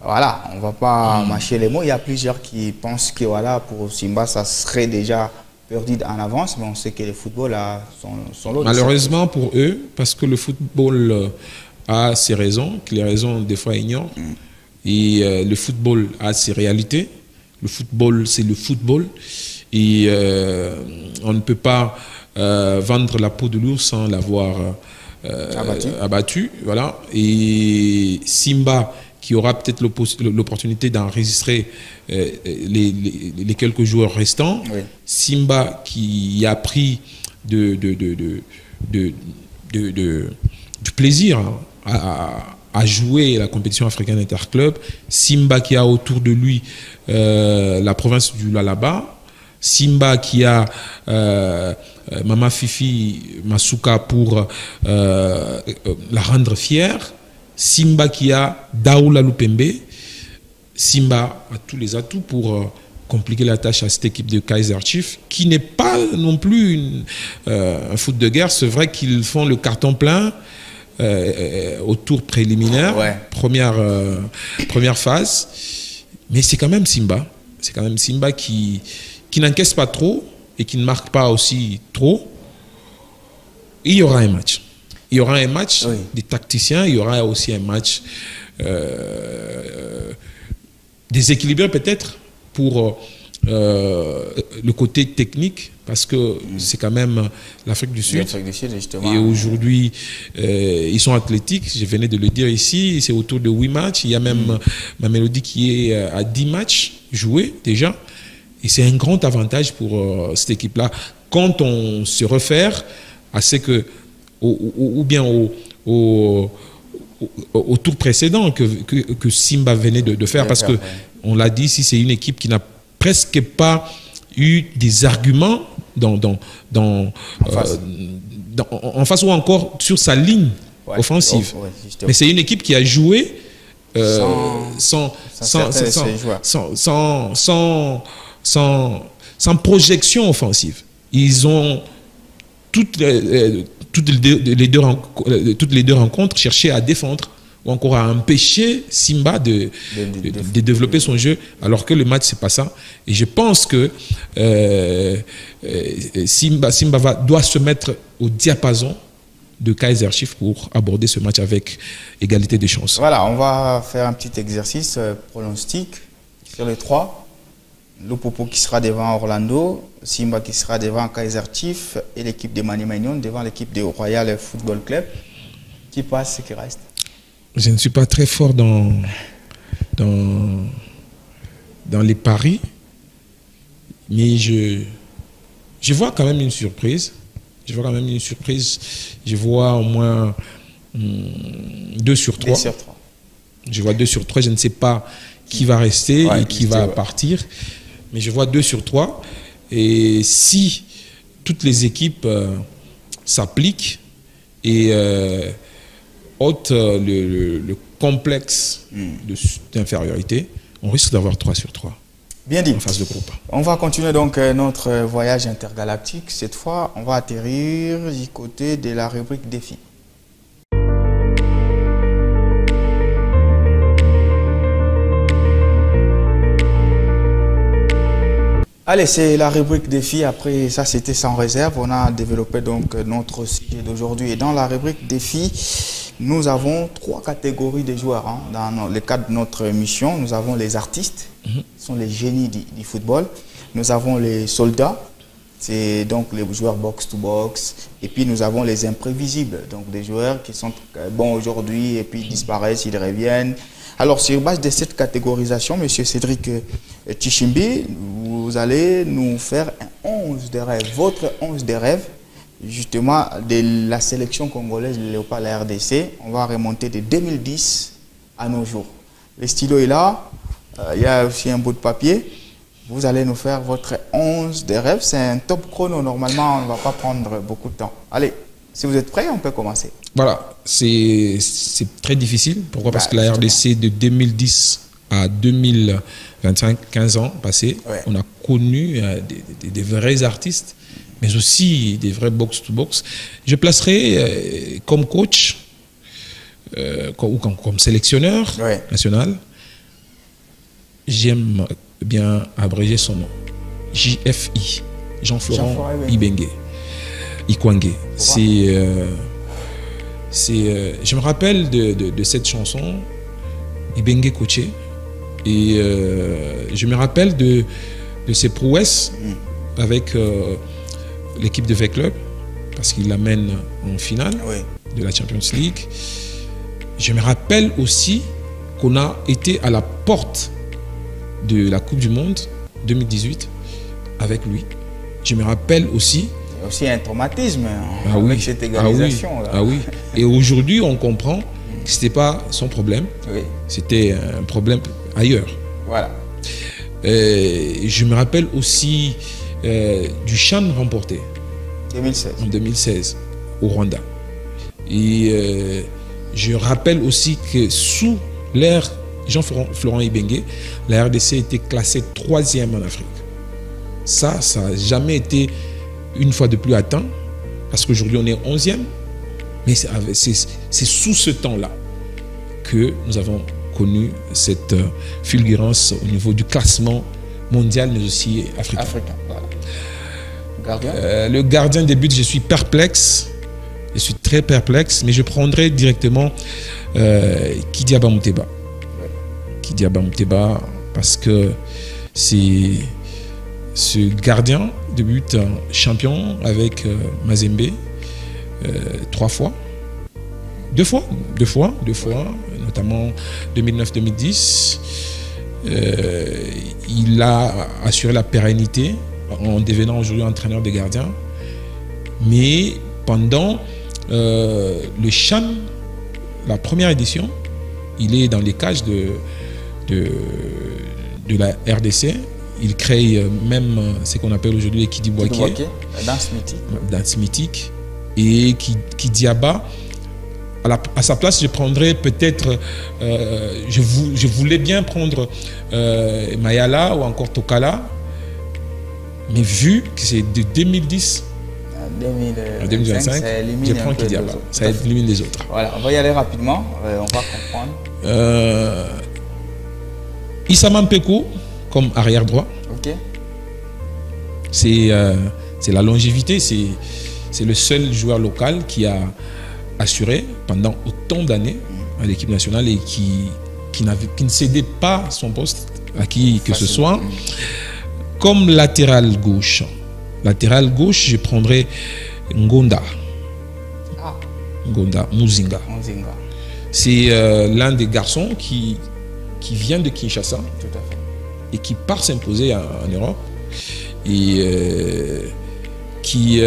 Speaker 2: Voilà, on ne va pas mâcher les mots. Il y a plusieurs qui pensent que voilà, pour Simba, ça serait déjà perdu en avance. Mais on sait que le football a son lot.
Speaker 1: Malheureusement pour eux, parce que le football a ses raisons, que les raisons des fois ignorent. Et le football a ses réalités. Le football, c'est le football. Et on ne peut pas vendre la peau de l'ours sans l'avoir abattu. Voilà. Et Simba, qui aura peut-être l'opportunité d'enregistrer les quelques joueurs restants. Oui. Simba, qui a pris du plaisir à jouer la compétition africaine interclub. Simba qui a autour de lui la province du Lualaba. Simba qui a Mama Fifi Masuka pour la rendre fière. Simba qui a Daoula Lupembe. Simba a tous les atouts pour compliquer la tâche à cette équipe de Kaizer Chiefs, qui n'est pas non plus un foot de guerre. C'est vrai qu'ils font le carton plein au tour préliminaire, première phase. Mais c'est quand même Simba. C'est quand même Simba qui n'encaisse pas trop et qui ne marque pas aussi trop. Il y aura un match. Il y aura un match des tacticiens, il y aura aussi un match déséquilibré peut-être pour le côté technique, parce que c'est quand même l'Afrique du Sud. Et aujourd'hui, ils sont athlétiques, je venais de le dire ici, c'est autour de 8 matchs. Il y a même Mamelodi qui est à 10 matchs joués déjà. Et c'est un grand avantage pour cette équipe-là. Quand on se réfère à ce que, ou bien au tour précédent que Simba venait de faire, parce que on l'a dit, si c'est une équipe qui n'a presque pas eu des arguments en face ou encore sur sa ligne offensive. Mais c'est une équipe qui a joué sans projection offensive. Ils ont toutes les deux rencontres cherché à défendre ou encore à empêcher Simba de développer son jeu, alors que le match, c'est pas ça. Et je pense que Simba doit se mettre au diapason de Kaizer Chiefs pour aborder ce match avec égalité de chances.
Speaker 2: Voilà, on va faire un petit exercice pronostic sur les trois. Lupopo qui sera devant Orlando, Simba qui sera devant Kaizer Chiefs et l'équipe de Maniema Union devant l'équipe de Royal Football Club. Qui passe, ce qui reste?
Speaker 1: Je ne suis pas très fort dans les paris, mais je vois quand même une surprise. Je vois au moins 2 sur 3. Je vois 2 sur 3. Je ne sais pas qui va rester et qui va partir, mais je vois 2 sur 3. Et si toutes les équipes s'appliquent et ôtent le complexe d'infériorité, on risque d'avoir 3 sur 3.
Speaker 2: Bien dit.
Speaker 1: En phase de groupe.
Speaker 2: On va continuer donc notre voyage intergalactique. Cette fois, on va atterrir du côté de la rubrique défi. Allez, c'est la rubrique défi. Après ça, c'était sans réserve. On a développé donc notre sujet d'aujourd'hui. Et dans la rubrique défi, nous avons 3 catégories de joueurs. Hein. Dans le cadre de notre émission, nous avons les artistes, qui sont les génies du football. Nous avons les soldats, c'est donc les joueurs box-to-box. Et puis nous avons les imprévisibles, donc des joueurs qui sont bons aujourd'hui et puis disparaissent, ils reviennent. Alors, sur base de cette catégorisation, M. Cédric Tchishimbi, vous allez nous faire un 11 de rêve, votre 11 de rêve, justement, de la sélection congolaise de Léopard, la RDC. On va remonter de 2010 à nos jours. Le stylo est là, il y a aussi un bout de papier. Vous allez nous faire votre 11 de rêve. C'est un top chrono, normalement, on ne va pas prendre beaucoup de temps. Allez, si vous êtes prêts, on peut commencer.
Speaker 1: Voilà, c'est très difficile. Pourquoi? Parce que la RDC de 2010 à 2025, 15 ans passés, on a connu des vrais artistes, mais aussi des vrais box-to-box. Je placerai comme coach ou comme sélectionneur national, j'aime bien abréger son nom, JFI, Jean-Florent Ibenge. Ikwangé. Je me rappelle de cette chanson, Ibenge Koché, et je me rappelle de ses prouesses avec l'équipe de V-Club, parce qu'il l'amène en finale de la Champions League. Je me rappelle aussi qu'on a été à la porte de la Coupe du Monde 2018 avec lui. Je me rappelle aussi
Speaker 2: un traumatisme avec cette égalisation.
Speaker 1: Ah oui. Et aujourd'hui, on comprend que ce n'était pas son problème. C'était un problème ailleurs.
Speaker 2: Voilà.
Speaker 1: Je me rappelle aussi du CHAN remporté
Speaker 2: 2016.
Speaker 1: En 2016 au Rwanda. Et je rappelle aussi que sous l'ère Jean-Florent Ibenge, la RDC était classée 3e en Afrique. Ça n'a jamais été une fois de plus atteint, parce qu'aujourd'hui on est 11e, mais c'est sous ce temps-là que nous avons connu cette fulgurance au niveau du classement mondial, mais aussi africain.
Speaker 2: Voilà. Gardien.
Speaker 1: Le gardien des buts, je suis perplexe, je suis très perplexe, mais je prendrai directement Kidiaba Mouteba. Kidiaba Mouteba, parce que c'est ce gardien de but champion avec Mazembe 3 fois. Deux fois, notamment 2009-2010. Il a assuré la pérennité en devenant aujourd'hui entraîneur des gardiens. Mais pendant le CHAN, la première édition, il est dans les cages de la RDC. Il crée même ce qu'on appelle aujourd'hui les Kidi Bouaké, danse mythique. Et Kidiaba, à sa place, je prendrais peut-être, je voulais bien prendre Mayala ou encore Tokala, mais vu que c'est de 2010 à 2025, je prends Kidiaba. Ça élimine les autres.
Speaker 2: Voilà, on va y aller rapidement, on va comprendre.
Speaker 1: Issa Mampeko comme arrière droit. C'est la longévité, c'est le seul joueur local qui a assuré pendant autant d'années à l'équipe nationale et qui ne cédait pas son poste à qui que ce soit. Comme latéral gauche, je prendrais Ngonda. Ngonda, Muzinga. C'est l'un des garçons qui vient de Kinshasa.
Speaker 2: Tout à fait.
Speaker 1: Et qui part s'imposer en Europe et qui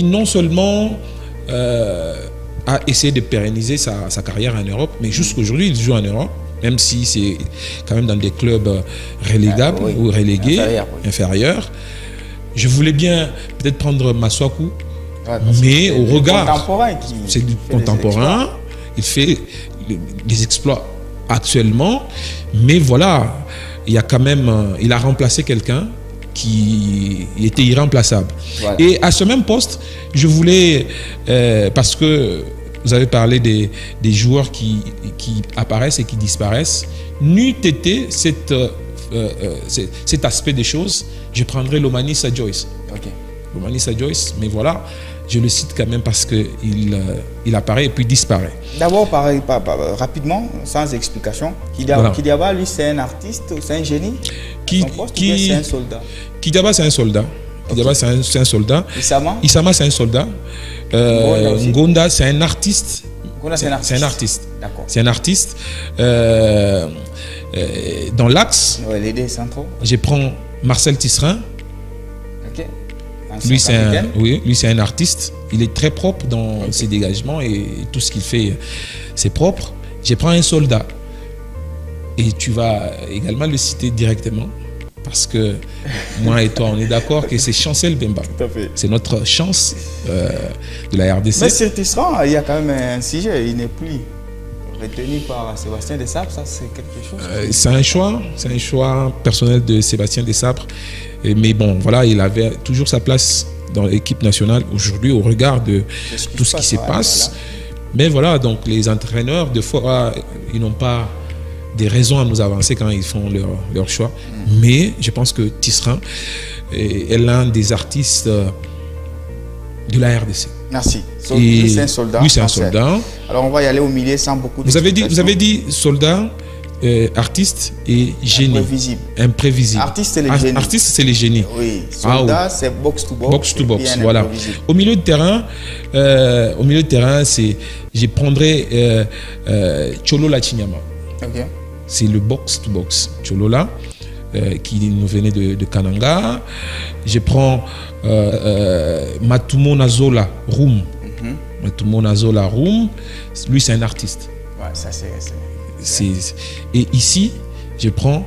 Speaker 1: non seulement a essayé de pérenniser sa carrière en Europe, mais jusqu'aujourd'hui il joue en Europe, même si c'est quand même dans des clubs relégables ou relégués, inférieurs. Je voulais bien peut-être prendre Maswaku, mais au regard, c'est du contemporain, il fait des exploits actuellement, mais voilà, il y a quand même, il a remplacé quelqu'un qui était irremplaçable. Voilà. Et à ce même poste, je voulais, parce que vous avez parlé des joueurs qui apparaissent et qui disparaissent, n'eût été cette cet aspect des choses, je prendrais Lomanisa Joyce.
Speaker 2: Ok.
Speaker 1: Lomanisa Joyce, mais voilà, je le cite quand même parce qu'il apparaît et puis disparaît.
Speaker 2: D'abord, rapidement, sans explication, Kidiaba, lui, c'est un artiste ou c'est un génie? C'est un soldat.
Speaker 1: Kidiaba, c'est un soldat. Kidiaba, c'est un soldat. Isama, c'est un soldat. Ngonda, c'est un artiste. C'est un artiste.
Speaker 2: D'accord.
Speaker 1: C'est un artiste. Dans l'axe,
Speaker 2: les deux centraux.
Speaker 1: Je prends Marcel Tisserand.
Speaker 2: Ok.
Speaker 1: Lui, c'est un artiste. Il est très propre dans ses dégagements et tout ce qu'il fait, c'est propre. Je prends un soldat. Et tu vas également le citer directement. Parce que moi et toi, on est d'accord que c'est Chancel Bemba.
Speaker 2: Tout à fait.
Speaker 1: C'est notre chance de la RDC.
Speaker 2: Mais sur Tisserand, il y a quand même un sujet. Il n'est plus retenu par Sébastien Desabre. Ça, c'est quelque chose.
Speaker 1: C'est un choix personnel de Sébastien Desabre. Mais bon, voilà, il avait toujours sa place dans l'équipe nationale aujourd'hui au regard de tout ce qui se passe. Voilà. Mais voilà, donc les entraîneurs, des fois, ils n'ont pas des raisons à nous avancer quand ils font leur choix. Mais je pense que Tisserand est l'un des artistes de la RDC.
Speaker 2: Merci. Lui, c'est un soldat.
Speaker 1: Lui, c'est un soldat.
Speaker 2: Alors, on va y aller au milieu sans beaucoup de...
Speaker 1: Vous avez dit soldat, artiste et génie. Imprévisible.
Speaker 2: Artiste, c'est les génies.
Speaker 1: Artiste, c'est les génies.
Speaker 2: Oui. Soldat, c'est box to box.
Speaker 1: Box to box, voilà. Au milieu de terrain, je prendrais Cholola Chinyama.
Speaker 2: Ok.
Speaker 1: C'est le box to box. Cholola, qui nous venait de Kananga. Je prends Matumo Nazola Roum. Matumo Nazola Roum. Lui, c'est un artiste.
Speaker 2: Ouais, ça c'est...
Speaker 1: Et ici, je prends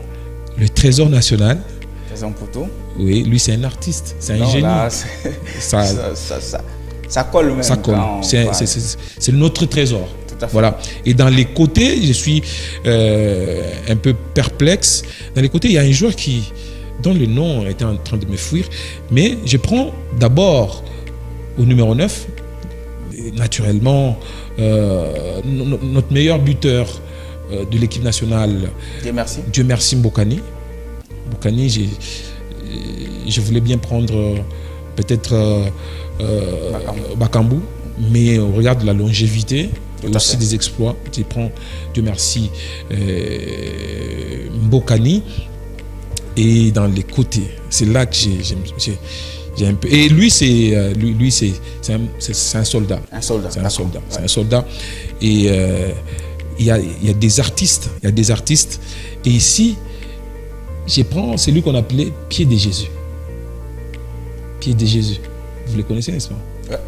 Speaker 1: le Trésor National.
Speaker 2: Trésor Poto.
Speaker 1: Oui, lui, c'est un artiste. C'est un génie.
Speaker 2: Là, ça colle même.
Speaker 1: Ça colle. C'est notre trésor.
Speaker 2: Voilà.
Speaker 1: Et dans les côtés, je suis un peu perplexe. Dans les côtés, il y a un joueur dont le nom était en train de me fuir. Mais je prends d'abord au numéro 9, naturellement, notre meilleur buteur de l'équipe nationale. Dieu merci Mbokani. Mbokani, je voulais bien prendre peut-être Bakambu, mais au regard de la longévité, aussi des exploits, je prends, Dieu merci, Mbokani. Et dans les côtés, c'est là que j'ai un peu... Et lui, c'est un soldat. C'est un soldat. Et il y a des artistes. Et ici, je prends celui qu'on appelait Pied de Jésus. Pied de Jésus. Vous le connaissez, n'est-ce pas? Ouais.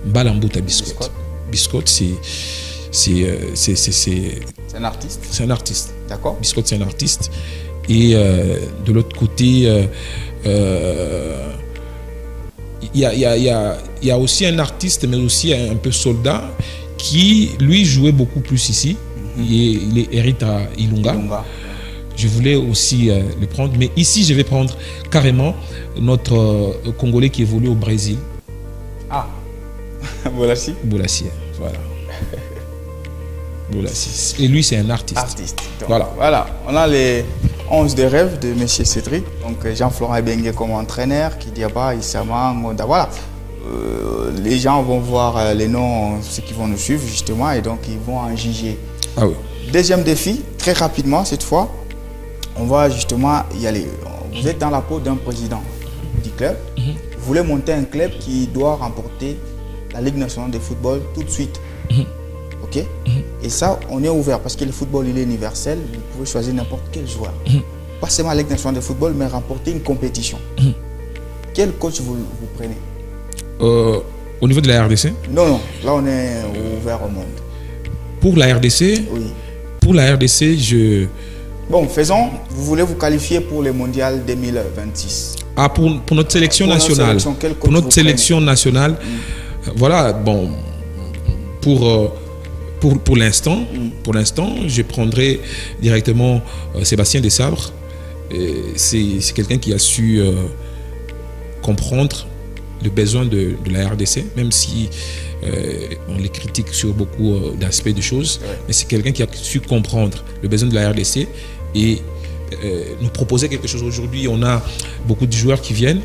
Speaker 1: Balambuta Biscotte. Biscotte, c'est
Speaker 2: un artiste.
Speaker 1: C'est un artiste.
Speaker 2: D'accord.
Speaker 1: Biscotte, c'est un artiste. Et de l'autre côté, il y a aussi un artiste, mais aussi un peu soldat, qui, lui, jouait beaucoup plus ici. Il est hérite à Ilunga. Je voulais aussi le prendre. Mais ici, je vais prendre carrément notre Congolais qui évolue au Brésil.
Speaker 2: Ah, Boulassi.
Speaker 1: Boulassi, voilà. Boulassi. Et lui, c'est un artiste.
Speaker 2: Donc, voilà, on a les 11 de rêve de M. Cédric. Donc, Jean-Florent Ebengue comme entraîneur, Kidiaba, Isama, Ngonda. Voilà. Les gens vont voir les noms, ceux qui vont nous suivre justement, et donc ils vont en juger.
Speaker 1: Ah oui.
Speaker 2: Deuxième défi, très rapidement cette fois, on va justement y aller. Vous êtes dans la peau d'un président du club. Vous voulez monter un club qui doit remporter la Ligue nationale de football tout de suite. Ok. Et ça, on est ouvert parce que le football, il est universel. Vous pouvez choisir n'importe quel joueur. Pas seulement la Ligue nationale de football, mais remporter une compétition. Quel coach vous prenez?
Speaker 1: Au niveau de la RDC?
Speaker 2: Non. Là, on est ouvert au monde.
Speaker 1: Pour la RDC?
Speaker 2: Oui.
Speaker 1: Pour la RDC,
Speaker 2: Bon, faisons. Vous voulez vous qualifier pour le mondial 2026?
Speaker 1: Ah, pour notre sélection nationale. Pour notre sélection nationale. Voilà, bon, pour l'instant, je prendrai directement Sébastien Desabre. C'est quelqu'un qui a su comprendre le besoin de la RDC, même si on les critique sur beaucoup d'aspects de choses, mais c'est quelqu'un qui a su comprendre le besoin de la RDC et nous proposer quelque chose. Aujourd'hui, on a beaucoup de joueurs qui viennent,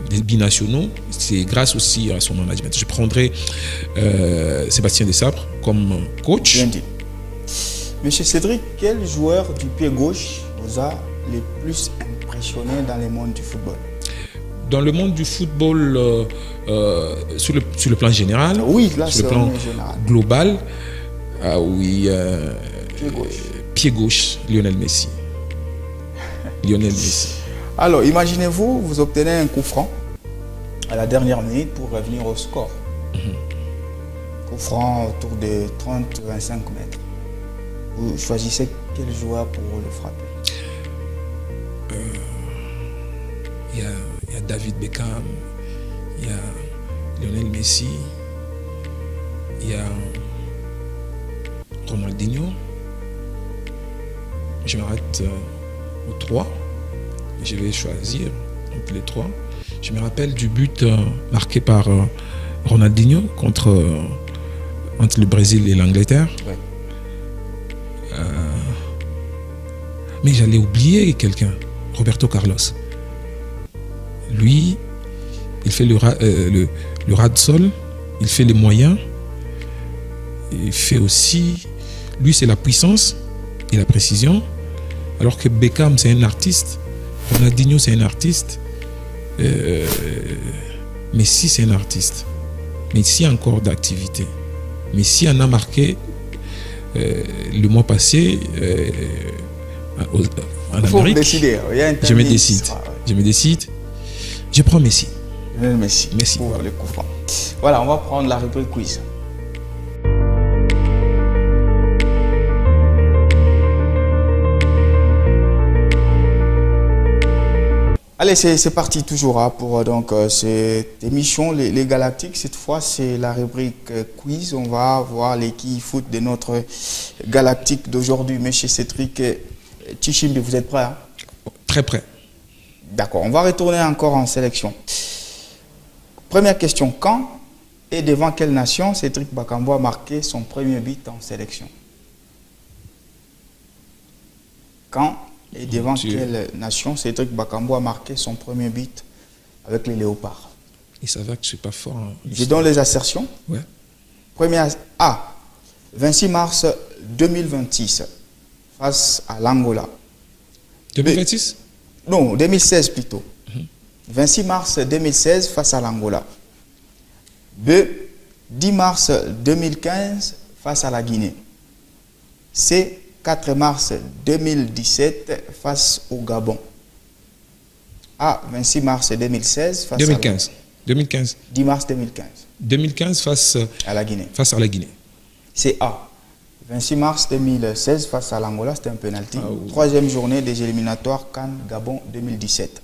Speaker 1: des binationaux. C'est grâce aussi à son management. Je prendrai Sébastien Desabre comme coach.
Speaker 2: Bien dit. Monsieur Cédric, quel joueur du pied gauche vous a le plus impressionné dans le monde du football?
Speaker 1: Dans le monde du football, sur le plan général,
Speaker 2: oui, là,
Speaker 1: sur le plan global, oui, pied gauche, Lionel Messi. Lionel Messi.
Speaker 2: Alors, imaginez-vous, vous obtenez un coup franc à la dernière minute pour revenir au score. Coup franc autour de 30-25 mètres. Vous choisissez quel joueur pour le frapper?
Speaker 1: Il y a David Beckham, il y a Lionel Messi, il y a Ronaldinho. Je m'arrête aux trois. Je vais choisir entre les trois. Je me rappelle du but marqué par Ronaldinho entre le Brésil et l'Angleterre. Ouais. Mais j'allais oublier quelqu'un, Roberto Carlos. Lui, il fait le ras de sol, il fait les moyens, il fait aussi... Lui, c'est la puissance et la précision, alors que Beckham, c'est un artiste, Ronaldinho, c'est un artiste, Messi, c'est un artiste. Messi a encore d'activité. Messi en a marqué le mois passé en Amérique.
Speaker 2: Décider.
Speaker 1: Je me décide. Je me décide. Je prends Messi.
Speaker 2: Messi.
Speaker 1: Messi.
Speaker 2: Pour le coup franc. Voilà, on va prendre la rubrique quiz. Allez, c'est parti toujours pour donc, cette émission, les Galactiques. Cette fois, c'est la rubrique quiz. On va voir l'équipe foot de notre Galactique d'aujourd'hui. Monsieur Cédric Tchishimbi, vous êtes prêt?
Speaker 1: Très prêt.
Speaker 2: D'accord, on va retourner encore en sélection. Première question, quand et devant quelle nation Cédric Bakambu a marqué son premier but en sélection? Quand et devant quelle nation Cédric Bakambu a marqué son premier but avec les Léopards?
Speaker 1: Il s'avère que je ne suis pas fort.
Speaker 2: Je donne les assertions.
Speaker 1: Ouais.
Speaker 2: Première A, 26 mars 2026 face à l'Angola.
Speaker 1: 2026?
Speaker 2: Non, 2016 plutôt. 26 mars 2016 face à l'Angola. B, 10 mars 2015 face à la Guinée. C, 4 mars 2017 face au Gabon. A, 26 mars 2016 face
Speaker 1: 2015.
Speaker 2: à
Speaker 1: 2015.
Speaker 2: 10 mars 2015.
Speaker 1: 2015 face
Speaker 2: à la Guinée.
Speaker 1: Face à la Guinée.
Speaker 2: C'est A. 26 mars 2016 face à l'Angola, c'était un penalty.
Speaker 1: Oui.
Speaker 2: Troisième journée des éliminatoires Cannes Gabon 2017.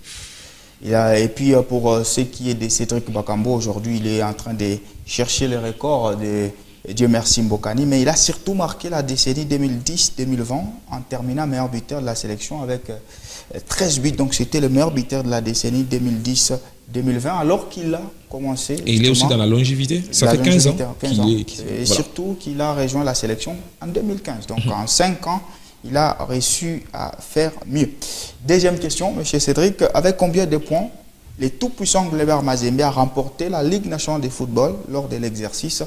Speaker 2: Et puis pour ce qui est de Cédric Bakambu, aujourd'hui il est en train de chercher le record de Dieu merci Mbokani, mais il a surtout marqué la décennie 2010-2020 en terminant meilleur buteur de la sélection avec 13 buts. Donc c'était le meilleur buteur de la décennie 2010-2020 alors qu'il a commencé.
Speaker 1: Et il est aussi dans la longévité. Ça fait 15 ans.
Speaker 2: 15 ans. Et surtout qu'il a rejoint la sélection en 2015. Donc en 5 ans, il a réussi à faire mieux. Deuxième question, M. Cédric, avec combien de points les tout-puissants Glebert Mazembe a remporté la Ligue nationale de football lors de l'exercice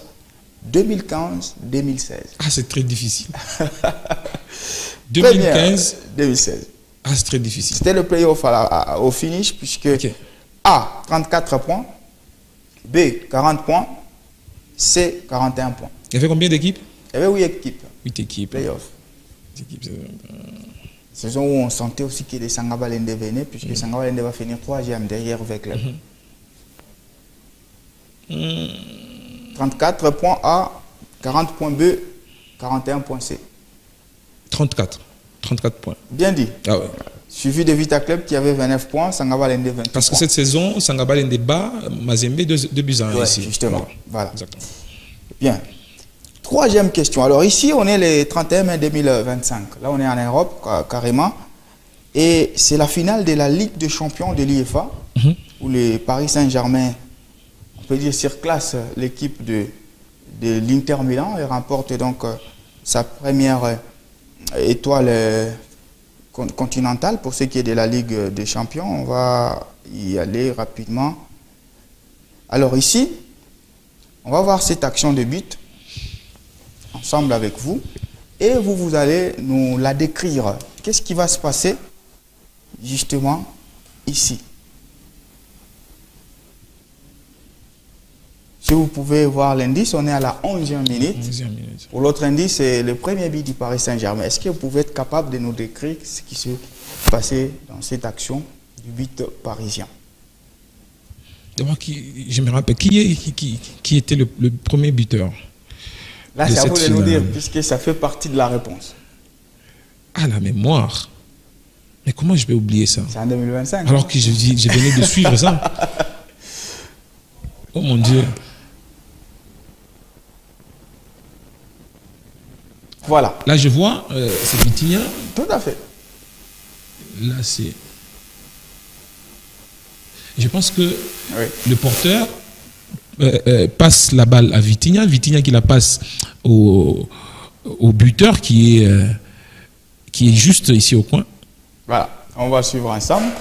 Speaker 2: 2015-2016?
Speaker 1: Ah, c'est très difficile. 2015-2016. Ah, c'est très difficile.
Speaker 2: C'était le play-off au finish, puisque A, 34 points, B, 40 points, C, 41 points.
Speaker 1: Il y avait combien d'équipes?
Speaker 2: Il y avait 8 équipes.
Speaker 1: 8 équipes.
Speaker 2: Play-off. Saison où on sentait aussi que les Sangaba Lende venaient, puisque Sangaba Lende va finir 3e derrière avec le 34 points A, 40 points B, 41 points C.
Speaker 1: 34 points.
Speaker 2: Bien dit.
Speaker 1: Ah ouais.
Speaker 2: Suivi de Vita Club qui avait 29 points, Sangaba Lende 28 points.
Speaker 1: Parce que cette saison, Sangaba Lende bat Mazembe 2 buts à 1 ici.
Speaker 2: Justement. Voilà.
Speaker 1: Exactement.
Speaker 2: Bien. Troisième question. Alors ici, on est le 31 mai 2025. Là, on est en Europe, carrément. Et c'est la finale de la Ligue des champions de l'IFA, où le Paris Saint-Germain, on peut dire, surclasse l'équipe de l'Inter Milan et remporte donc sa première étoile continentale. Pour ce qui est de la Ligue des Champions, on va y aller rapidement. Alors ici, on va voir cette action de but ensemble avec vous. Et vous allez nous la décrire. Qu'est-ce qui va se passer justement ici? Si vous pouvez voir l'indice, on est à la 11e minute.
Speaker 1: 11e minute.
Speaker 2: Pour l'autre indice, c'est le premier but du Paris Saint-Germain. Est-ce que vous pouvez être capable de nous décrire ce qui s'est passé dans cette action du but parisien?
Speaker 1: D'abord, je me rappelle, qui était le premier buteur?
Speaker 2: Là, c'est à vous de nous dire, puisque ça fait partie de la réponse.
Speaker 1: Ah, la mémoire. Mais comment je vais oublier ça?
Speaker 2: C'est en 2025.
Speaker 1: Alors que je venais de suivre ça. Oh mon Dieu.
Speaker 2: Voilà.
Speaker 1: Là, je vois, c'est Vitinha.
Speaker 2: Tout à fait.
Speaker 1: Là, c'est... Je pense que le porteur passe la balle à Vitinha. Vitinha qui la passe au buteur qui est juste ici au coin.
Speaker 2: Voilà. On va suivre ensemble.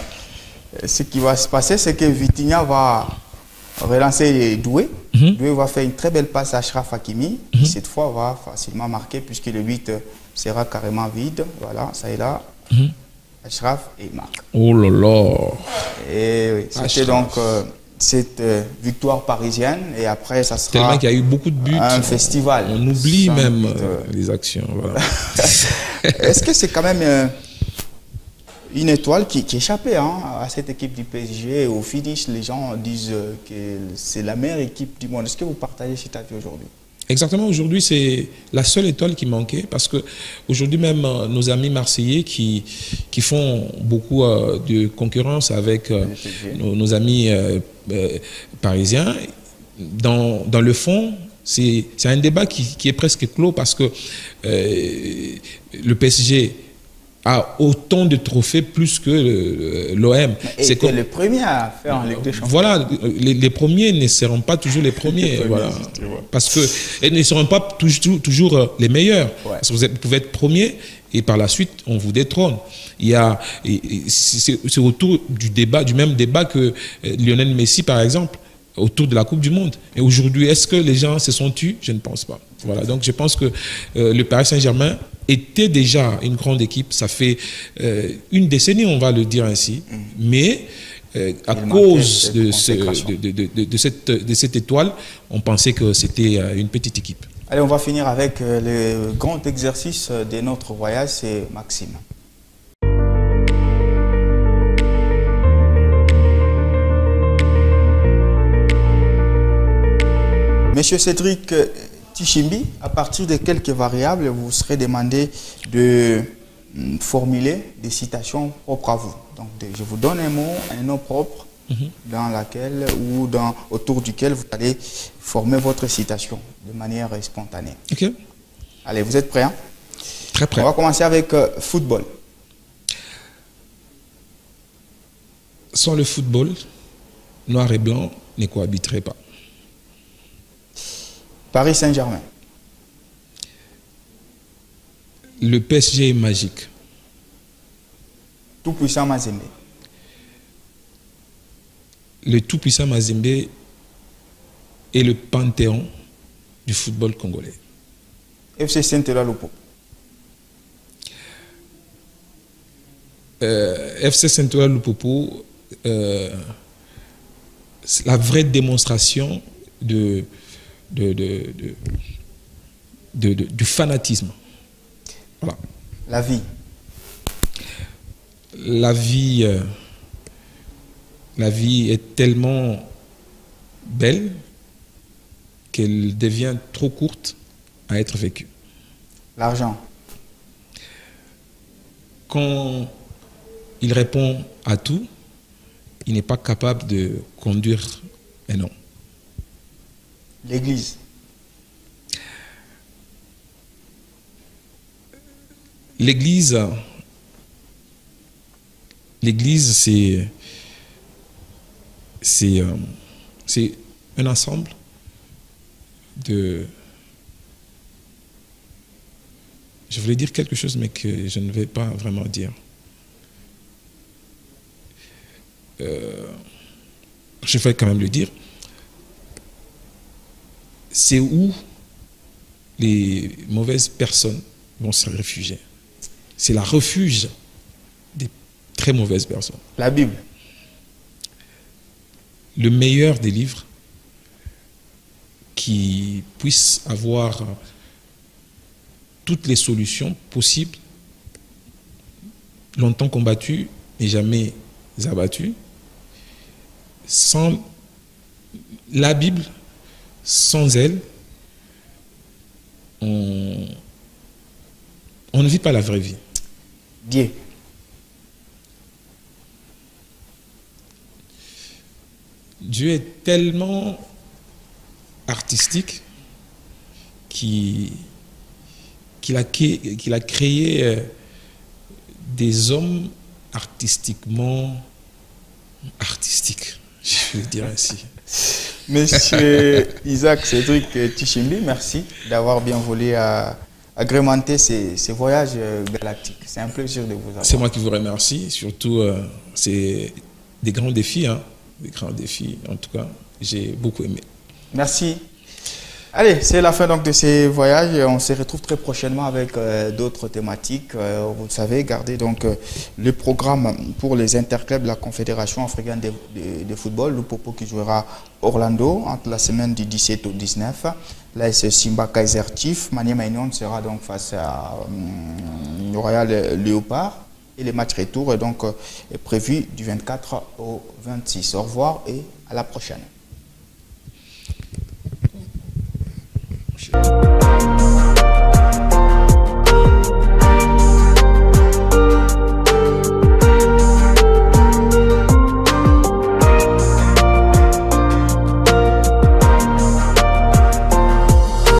Speaker 2: Ce qui va se passer, c'est que Vitinha va relancer Doué. Doué va faire une très belle passe à Achraf Hakimi. Qui cette fois va facilement marquer puisque le but sera carrément vide. Voilà, ça est là. Achraf et il marque.
Speaker 1: Oh là là.
Speaker 2: Et oui, c'était donc cette victoire parisienne. Et après, ça sera
Speaker 1: tellement qu'il y a eu beaucoup de buts.
Speaker 2: Un festival.
Speaker 1: On oublie même les actions. Voilà.
Speaker 2: Est-ce que c'est quand même une étoile qui échappait à cette équipe du PSG? Au finish, les gens disent que c'est la meilleure équipe du monde. Est-ce que vous partagez cet avis aujourd'hui?
Speaker 1: Exactement, aujourd'hui c'est la seule étoile qui manquait parce que aujourd'hui même nos amis marseillais qui font beaucoup de concurrence avec nos amis parisiens, dans le fond, c'est un débat qui est presque clos parce que le PSG a autant de trophées plus que l'OM.
Speaker 2: C'est le premier à faire en Ligue des Champions.
Speaker 1: Voilà, les premiers ne seront pas toujours les premiers. Voilà. Parce qu'ils ne seront pas toujours les meilleurs. Ouais. Parce que vous pouvez être premier et par la suite, on vous détrône. C'est autour du même débat que Lionel Messi, par exemple, autour de la Coupe du Monde. Et aujourd'hui, est-ce que les gens se sont tus? Je ne pense pas. Voilà, donc je pense que le Paris Saint-Germain était déjà une grande équipe. Ça fait une décennie, on va le dire ainsi. Mais à cause de cette étoile, on pensait que c'était une petite équipe.
Speaker 2: Allez, on va finir avec le grand exercice de notre voyage, c'est Maxime. Monsieur Cédric Tichimbi, à partir de quelques variables, vous serez demandé de formuler des citations propres à vous. Donc, je vous donne un mot, un nom propre, dans laquelle ou autour duquel vous allez former votre citation de manière spontanée.
Speaker 1: Ok.
Speaker 2: Allez, vous êtes prêts, hein?
Speaker 1: Très prêt.
Speaker 2: On va commencer avec football.
Speaker 1: Sans le football, noir et blanc ne cohabiteraient pas.
Speaker 2: Paris Saint-Germain.
Speaker 1: Le PSG est magique.
Speaker 2: Tout-puissant Mazembe.
Speaker 1: Le tout-puissant Mazembe est le panthéon du football congolais.
Speaker 2: FC Saint-Éloi Lupopo.
Speaker 1: FC Saint-Éloi Lupopo, c'est la vraie démonstration du fanatisme. Voilà.
Speaker 2: La vie.
Speaker 1: La vie est tellement belle qu'elle devient trop courte à être vécue.
Speaker 2: L'argent.
Speaker 1: Quand il répond à tout, il n'est pas capable de conduire un homme.
Speaker 2: L'église.
Speaker 1: L'église, c'est un ensemble de... Je voulais dire quelque chose, mais que je ne vais pas vraiment dire. je vais quand même le dire, c'est où les mauvaises personnes vont se réfugier. C'est la refuge des très mauvaises personnes.
Speaker 2: La Bible.
Speaker 1: Le meilleur des livres qui puisse avoir toutes les solutions possibles, longtemps combattues et jamais abattues. Sans la Bible, sans elle, on ne vit pas la vraie vie.
Speaker 2: Dieu.
Speaker 1: Dieu est tellement artistique qu'il a créé des hommes artistiquement artistiques, je vais dire ainsi.
Speaker 2: Monsieur Isaac Cédric Tchimbi, merci d'avoir bien voulu agrémenter ces voyages galactiques. C'est un plaisir de vous avoir.
Speaker 1: C'est moi qui vous remercie. Surtout, c'est des grands défis. Hein, des grands défis. En tout cas, j'ai beaucoup aimé.
Speaker 2: Merci. Allez, c'est la fin donc de ces voyages. On se retrouve très prochainement avec d'autres thématiques. Vous le savez, gardez donc le programme pour les interclubs de la Confédération africaine de football, Lupopo qui jouera Orlando entre la semaine du 17 au 19. L'AS Simba Kaiser Chiefs, Maniema Union sera donc face à Royal Léopard. Et les matchs retour donc est prévu du 24 au 26. Au revoir et à la prochaine.